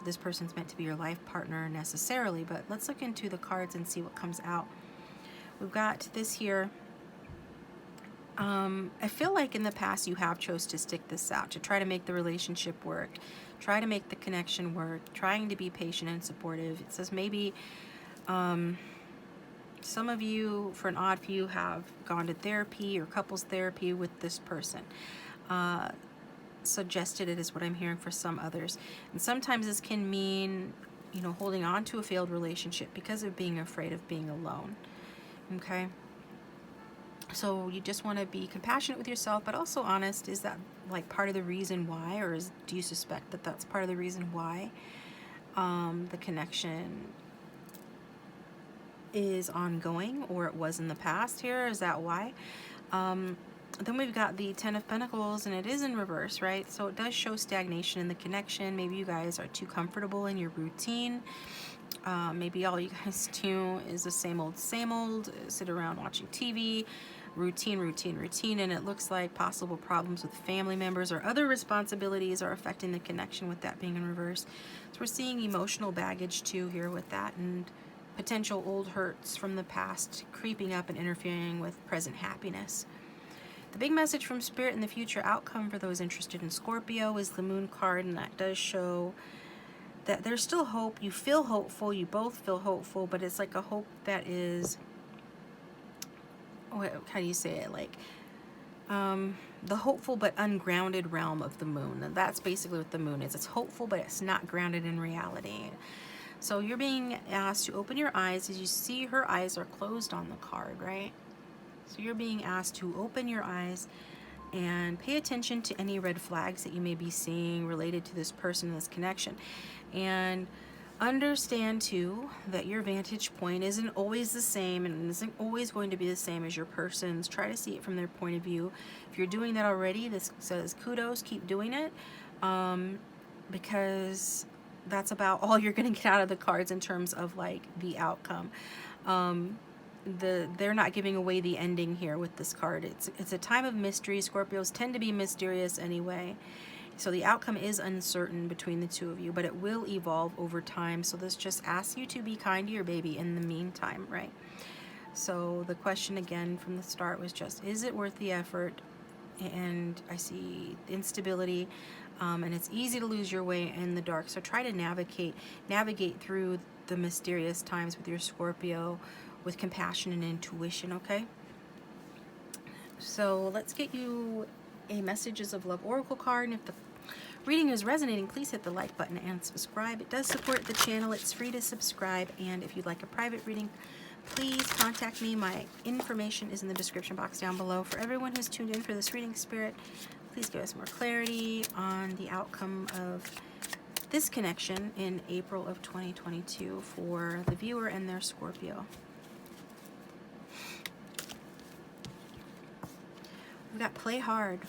this person's meant to be your life partner necessarily. But let's look into the cards and see what comes out. We've got this here. I feel like in the past you have chose to stick this out, to try to make the relationship work, try to make the connection work, trying to be patient and supportive. It says maybe some of you, for an odd few, have gone to therapy or couples therapy with this person. Suggested it is what I'm hearing for some others. And sometimes this can mean, you know, holding on to a failed relationship because of being afraid of being alone. Okay? So you just want to be compassionate with yourself, but also honest. Is that like part of the reason why, or do you suspect that that's part of the reason why the connection is ongoing, or it was in the past here? Is that why? Then we've got the Ten of Pentacles, and it is in reverse, right? So it does show stagnation in the connection. Maybe you guys are too comfortable in your routine. Maybe all you guys do is the same old, sit around watching TV, routine, and it looks like possible problems with family members or other responsibilities are affecting the connection, with that being in reverse. So we're seeing emotional baggage too here with that, and potential old hurts from the past creeping up and interfering with present happiness. The big message from Spirit in the future outcome for those interested in Scorpio is the Moon card, and that does show that there's still hope. You feel hopeful, you both feel hopeful, but it's like a hope that is, how do you say it, like the hopeful but ungrounded realm of the Moon. And that's basically what the Moon is. It's hopeful, but it's not grounded in reality. So you're being asked to open your eyes. As you see, her eyes are closed on the card, right? So you're being asked to open your eyes and pay attention to any red flags that you may be seeing related to this person, this connection. And understand too that your vantage point isn't always the same and isn't always going to be the same as your person's. Try to see it from their point of view. If you're doing that already, this says kudos, keep doing it, because that's about all you're going to get out of the cards in terms of like the outcome. They're not giving away the ending here with this card. It's a time of mystery. Scorpios tend to be mysterious anyway. So the outcome is uncertain between the two of you, but it will evolve over time. So this just asks you to be kind to your baby in the meantime, right? So the question again from the start was just, is it worth the effort? And I see instability, and it's easy to lose your way in the dark. So try to navigate through the mysterious times with your Scorpio with compassion and intuition, okay? So let's get you a Messages of Love Oracle card, and if the reading is resonating, please hit the like button and subscribe. It does support the channel. It's free to subscribe, and if you'd like a private reading, please contact me. My information is in the description box down below. For everyone who's tuned in for this reading, Spirit, please give us more clarity on the outcome of this connection in April of 2022 for the viewer and their Scorpio. We've got play hard,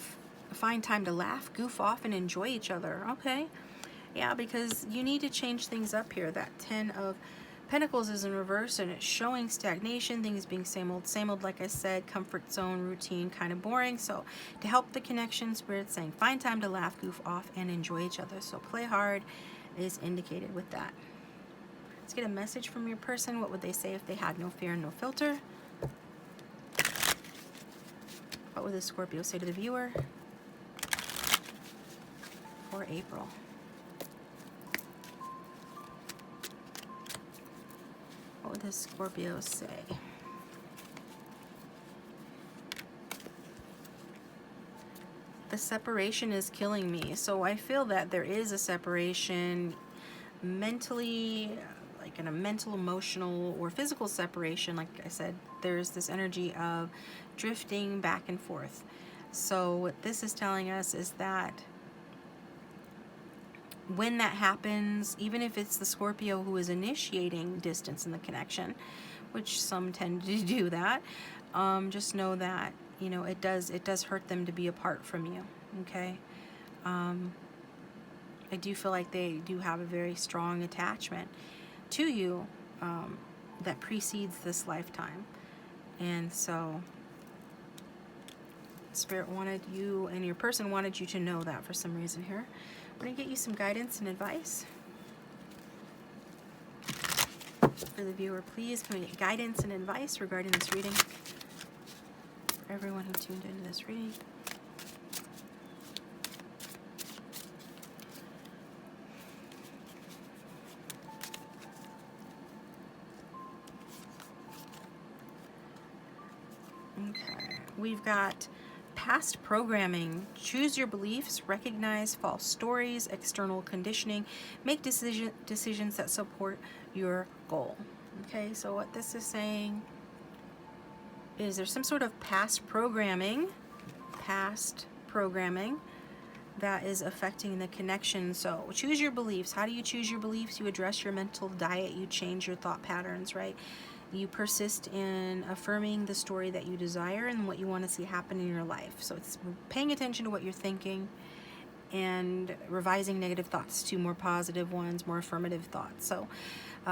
find time to laugh, goof off, and enjoy each other. Okay, yeah, because you need to change things up here. That Ten of Pentacles is in reverse, and it's showing stagnation, things being same old, like I said, comfort zone, routine, kind of boring. So to help the connection, Spirit's saying find time to laugh, goof off, and enjoy each other. So play hard is indicated with that. Let's get a message from your person. What would they say if they had no fear and no filter? What would the Scorpio say to the viewer for April? What would the Scorpio say? The separation is killing me. So I feel that there is a separation mentally, like in a mental, emotional, or physical separation. Like I said, there's this energy of drifting back and forth. So what this is telling us is that when that happens, even if it's the Scorpio who is initiating distance in the connection, which some tend to do that, just know that, you know, it does hurt them to be apart from you. Okay. I do feel like they do have a very strong attachment to you that precedes this lifetime. And so Spirit wanted you, and your person wanted you to know that for some reason here. We're going to get you some guidance and advice. For the viewer, please, can we get guidance and advice regarding this reading? For everyone who tuned into this reading. Okay, we've got past programming. Choose your beliefs, recognize false stories, external conditioning, make decisions that support your goal. Okay, so what this is saying is there's some sort of past programming that is affecting the connection. So choose your beliefs. How do you choose your beliefs? You address your mental diet, you change your thought patterns, right? You persist in affirming the story that you desire and what you want to see happen in your life. So it's paying attention to what you're thinking and revising negative thoughts to more positive ones, more affirmative thoughts. So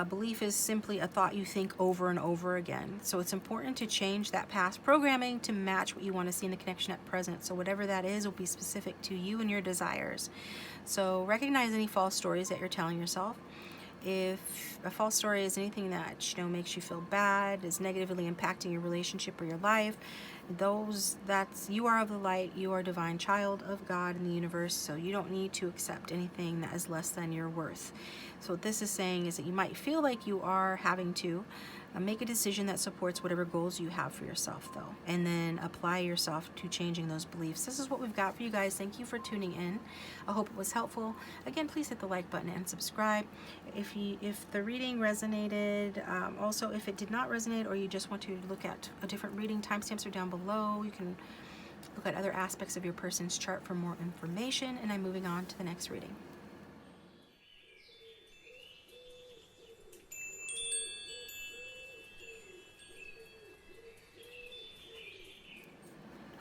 belief is simply a thought you think over and over again. So it's important to change that past programming to match what you want to see in the connection at present. So whatever that is will be specific to you and your desires. So recognize any false stories that you're telling yourself. If a false story is anything that, you know, makes you feel bad, is negatively impacting your relationship or your life, you are of the light, you are a divine child of God in the universe, so you don't need to accept anything that is less than your worth. So what this is saying is that you might feel like you are having to make a decision that supports whatever goals you have for yourself, though, and then apply yourself to changing those beliefs. This is what we've got for you guys. Thank you for tuning in. I hope it was helpful. Again, please hit the like button and subscribe if the reading resonated. Also, if it did not resonate, or you just want to look at a different reading, timestamps are down below. You can look at other aspects of your person's chart for more information. And I'm moving on to the next reading.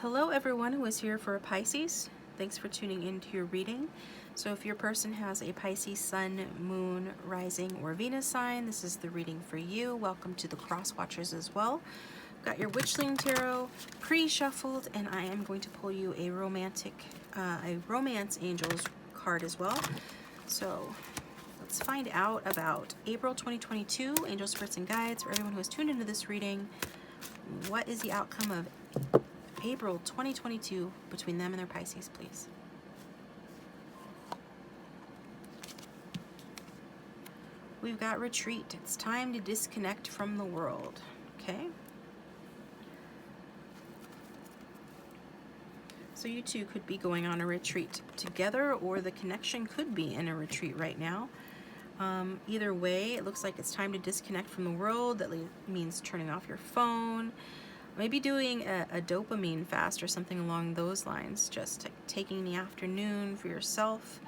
Hello everyone who is here for a Pisces. Thanks for tuning into your reading. So if your person has a Pisces sun, moon, rising, or Venus sign, this is the reading for you. Welcome to the Cross Watchers as well. Got your Witchling Tarot pre-shuffled, and I am going to pull you a Romance Angels card as well. So let's find out about April 2022, Angel Spirits and Guides. For everyone who has tuned into this reading, what is the outcome of April 2022 between them and their Pisces, please? We've got retreat. It's time to disconnect from the world. Okay. So you two could be going on a retreat together, or the connection could be in a retreat right now. Either way, it looks like it's time to disconnect from the world. That means turning off your phone. Maybe doing a dopamine fast or something along those lines. Just taking the afternoon for yourself,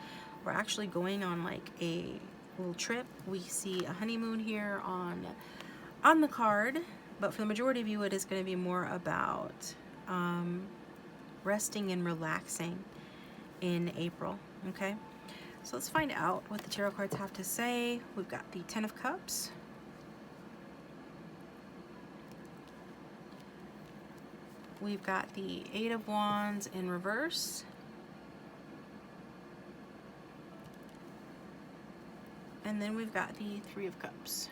or actually going on like a little trip. We see a honeymoon here on the card, but for the majority of you, it is going to be more about resting and relaxing in April. Okay, so let's find out what the tarot cards have to say. We've got the Ten of Cups. We've got the Eight of Wands in reverse. And then we've got the Three of Cups.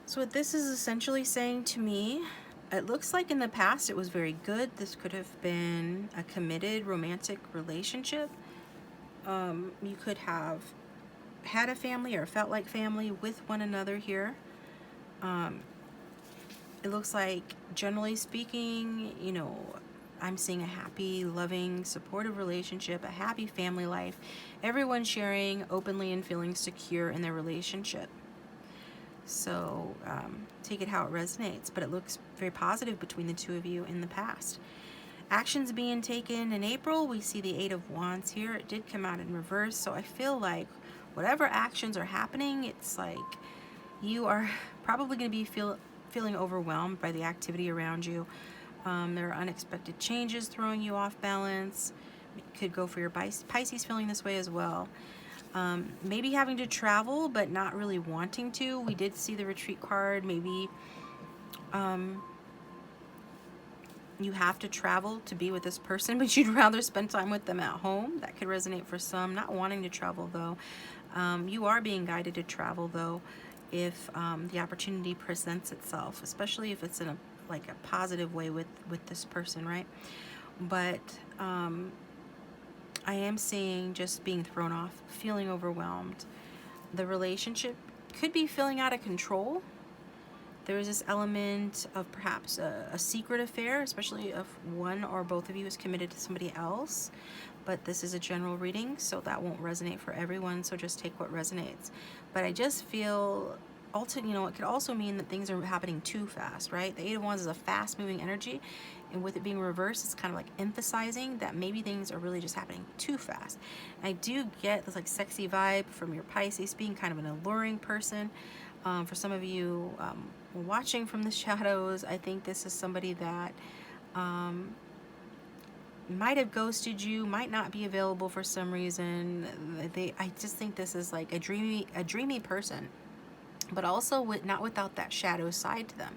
So what this is essentially saying to me, it looks like in the past it was very good. This could have been a committed romantic relationship. You could have had a family or felt like family with one another here. It looks like, generally speaking, you know, I'm seeing a happy, loving, supportive relationship, a happy family life, everyone sharing openly and feeling secure in their relationship. So take it how it resonates, but it looks very positive between the two of you in the past. Actions being taken in April, we see the Eight of Wands here. It did come out in reverse, so I feel like whatever actions are happening, it's like you are probably going to be feeling overwhelmed by the activity around you. There are unexpected changes throwing you off balance. It could go for your Pisces feeling this way as well. Maybe having to travel but not really wanting to. We did see the retreat card. Maybe you have to travel to be with this person, but you'd rather spend time with them at home. That could resonate for some. Not wanting to travel though. You are being guided to travel though, if the opportunity presents itself, especially if it's in a positive way with this person, right? But I am seeing just being thrown off, feeling overwhelmed. The relationship could be feeling out of control. There is this element of perhaps a secret affair, especially if one or both of you is committed to somebody else. But this is a general reading, so that won't resonate for everyone, so just take what resonates. But I just feel, you know, it could also mean that things are happening too fast, right? The Eight of Wands is a fast-moving energy, and with it being reversed, it's kind of like emphasizing that maybe things are really just happening too fast. And I do get this like sexy vibe from your Pisces being kind of an alluring person. For some of you watching from the shadows, I think this is somebody that might have ghosted you, might not be available for some reason. I just think this is like a dreamy person, but also not without that shadow side to them.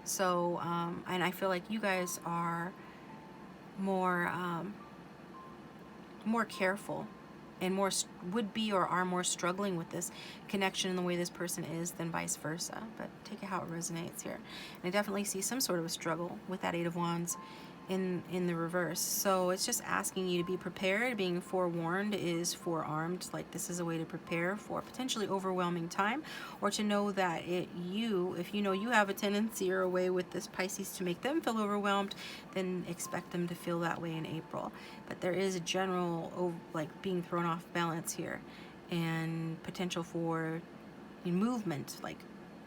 So, and I feel like you guys are more careful and would be or are more struggling with this connection in the way this person is than vice versa. But take it how it resonates here. And I definitely see some sort of a struggle with that Eight of Wands in the reverse. So it's just asking you to be prepared. Being forewarned is forearmed. Like, this is a way to prepare for potentially overwhelming time, or to know that if you know you have a tendency or a way with this Pisces to make them feel overwhelmed, then expect them to feel that way in April. But there is a general like being thrown off balance here, and potential for movement, like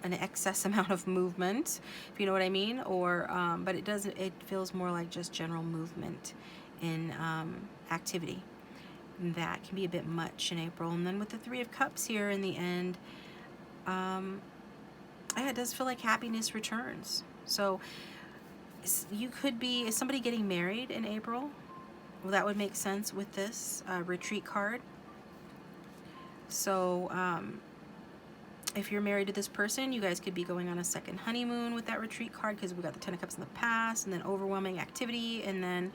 an excess amount of movement, if you know what I mean, or but it feels more like just general movement in activity. That can be a bit much in April. And then with the Three of Cups here in the end, it does feel like happiness returns. So you could be, is somebody getting married in April? Well, that would make sense with this retreat card. So if you're married to this person, you guys could be going on a second honeymoon with that retreat card, because we got the Ten of Cups in the past, and then overwhelming activity, and then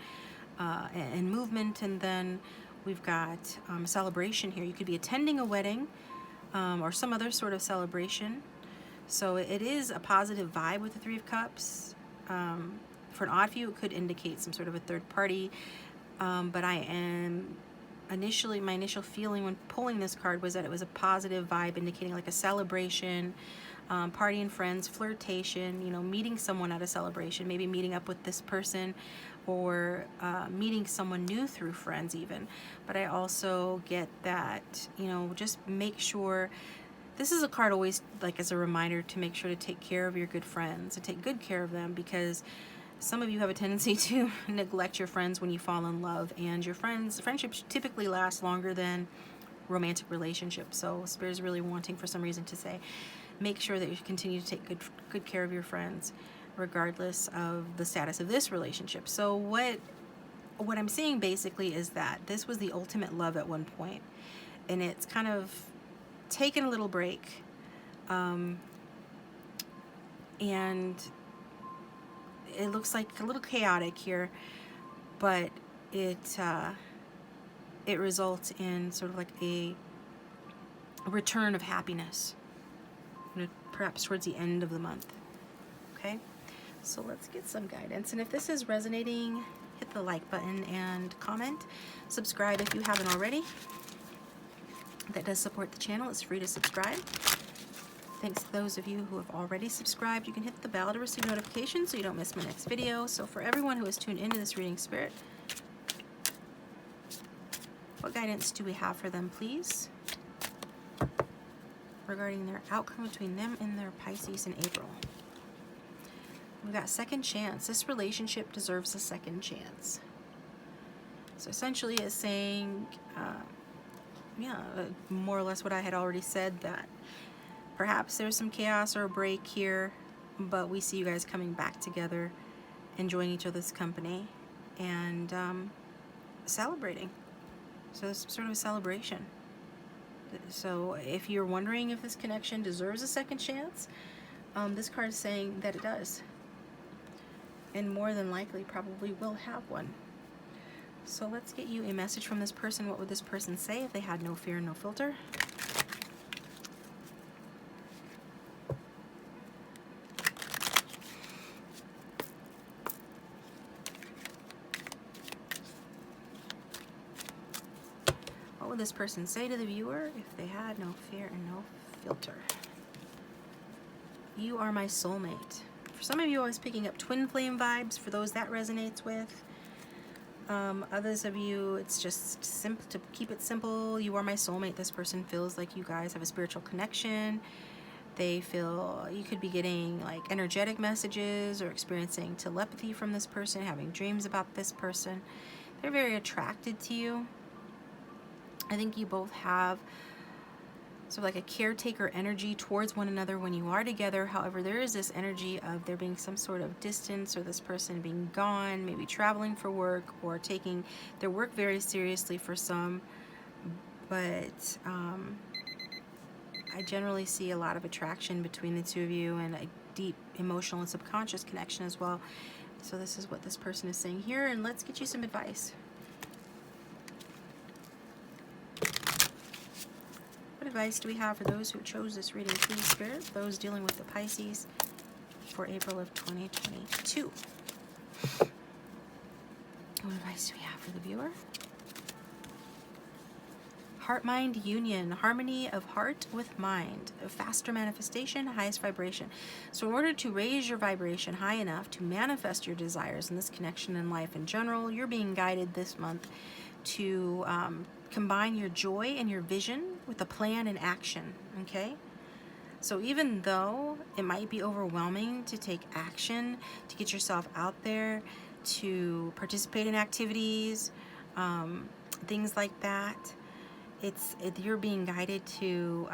and movement, and then we've got celebration here. You could be attending a wedding or some other sort of celebration. So it is a positive vibe with the Three of Cups. For an odd view, it could indicate some sort of a third party, but my initial feeling when pulling this card was that it was a positive vibe, indicating like a celebration, party and friends, flirtation, you know, meeting someone at a celebration, maybe meeting up with this person, or meeting someone new through friends even. But I also get that, you know, just make sure, this is a card always like as a reminder to make sure to take care of your good friends and take good care of them, because some of you have a tendency to neglect your friends when you fall in love, and your friendships typically last longer than romantic relationships. So Spirit is really wanting for some reason to say, make sure that you continue to take good care of your friends, regardless of the status of this relationship. So what I'm seeing basically is that this was the ultimate love at one point, and it's kind of taken a little break, and it looks like a little chaotic here, but it results in sort of like a return of happiness. perhaps towards the end of the month. Okay, so let's get some guidance. And if this is resonating, hit the like button and comment. Subscribe if you haven't already. That does support the channel. It's free to subscribe. Thanks to those of you who have already subscribed. You can hit the bell to receive notifications so you don't miss my next video. So for everyone who has tuned into this reading, Spirit, what guidance do we have for them, please, regarding their outcome between them and their Pisces in April? We've got second chance. This relationship deserves a second chance. So essentially it's saying, more or less what I had already said, that perhaps there's some chaos or a break here, but we see you guys coming back together, enjoying each other's company, and celebrating. So it's sort of a celebration. So if you're wondering if this connection deserves a second chance, this card is saying that it does. And more than likely probably will have one. So let's get you a message from this person. What would this person say if they had no fear and no filter? What would this person say to the viewer if they had no fear and no filter? You are my soulmate. For some of you, I was picking up twin flame vibes. For those that resonates with. Others of you, it's just simple. To keep it simple, you are my soulmate. This person feels like you guys have a spiritual connection. They feel you could be getting like energetic messages or experiencing telepathy from this person, having dreams about this person. They're very attracted to you. I think you both have sort of like a caretaker energy towards one another when you are together. However, there is this energy of there being some sort of distance, or this person being gone, maybe traveling for work, or taking their work very seriously for some. But I generally see a lot of attraction between the two of you, and a deep emotional and subconscious connection as well. So this is what this person is saying here, and let's get you some advice. What advice do we have for those who chose this reading, please, Spirit? Those dealing with the Pisces for April of 2022. What advice do we have for the viewer? Heart-mind union, harmony of heart with mind, a faster manifestation, highest vibration. So in order to raise your vibration high enough to manifest your desires in this connection in life in general, you're being guided this month to combine your joy and your vision with a plan and action, okay? So even though it might be overwhelming to take action, to get yourself out there, to participate in activities, things like that, you're being guided to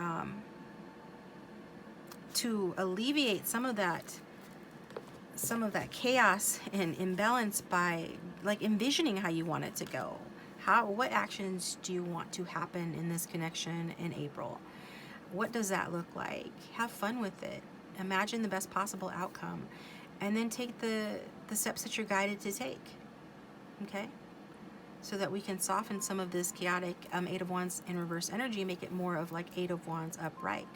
alleviate some of that chaos and imbalance by like envisioning how you want it to go. What actions do you want to happen in this connection in April? What does that look like? Have fun with it. Imagine the best possible outcome, and then take the steps that you're guided to take. Okay? So that we can soften some of this chaotic Eight of Wands in reverse energy, make it more of like Eight of Wands upright.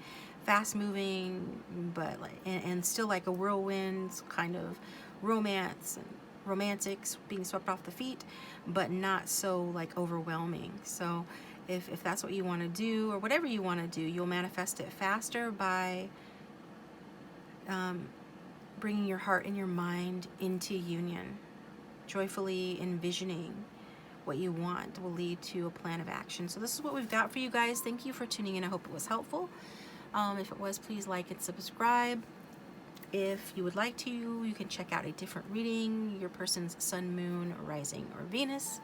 Fast moving, but like and still like a whirlwind kind of romance and romantics being swept off the feet, but not so like overwhelming. So if that's what you want to do, or whatever you want to do, you'll manifest it faster by bringing your heart and your mind into union. Joyfully envisioning what you want will lead to a plan of action. So this is what we've got for you guys. Thank you for tuning in. I hope it was helpful. If it was, please like and subscribe. If you would like to, you can check out a different reading, your person's sun, moon, rising, or Venus.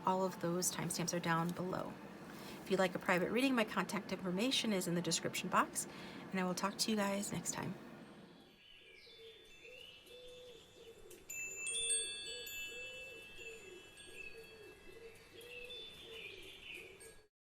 All of those timestamps are down below. If you'd like a private reading, my contact information is in the description box, and I will talk to you guys next time.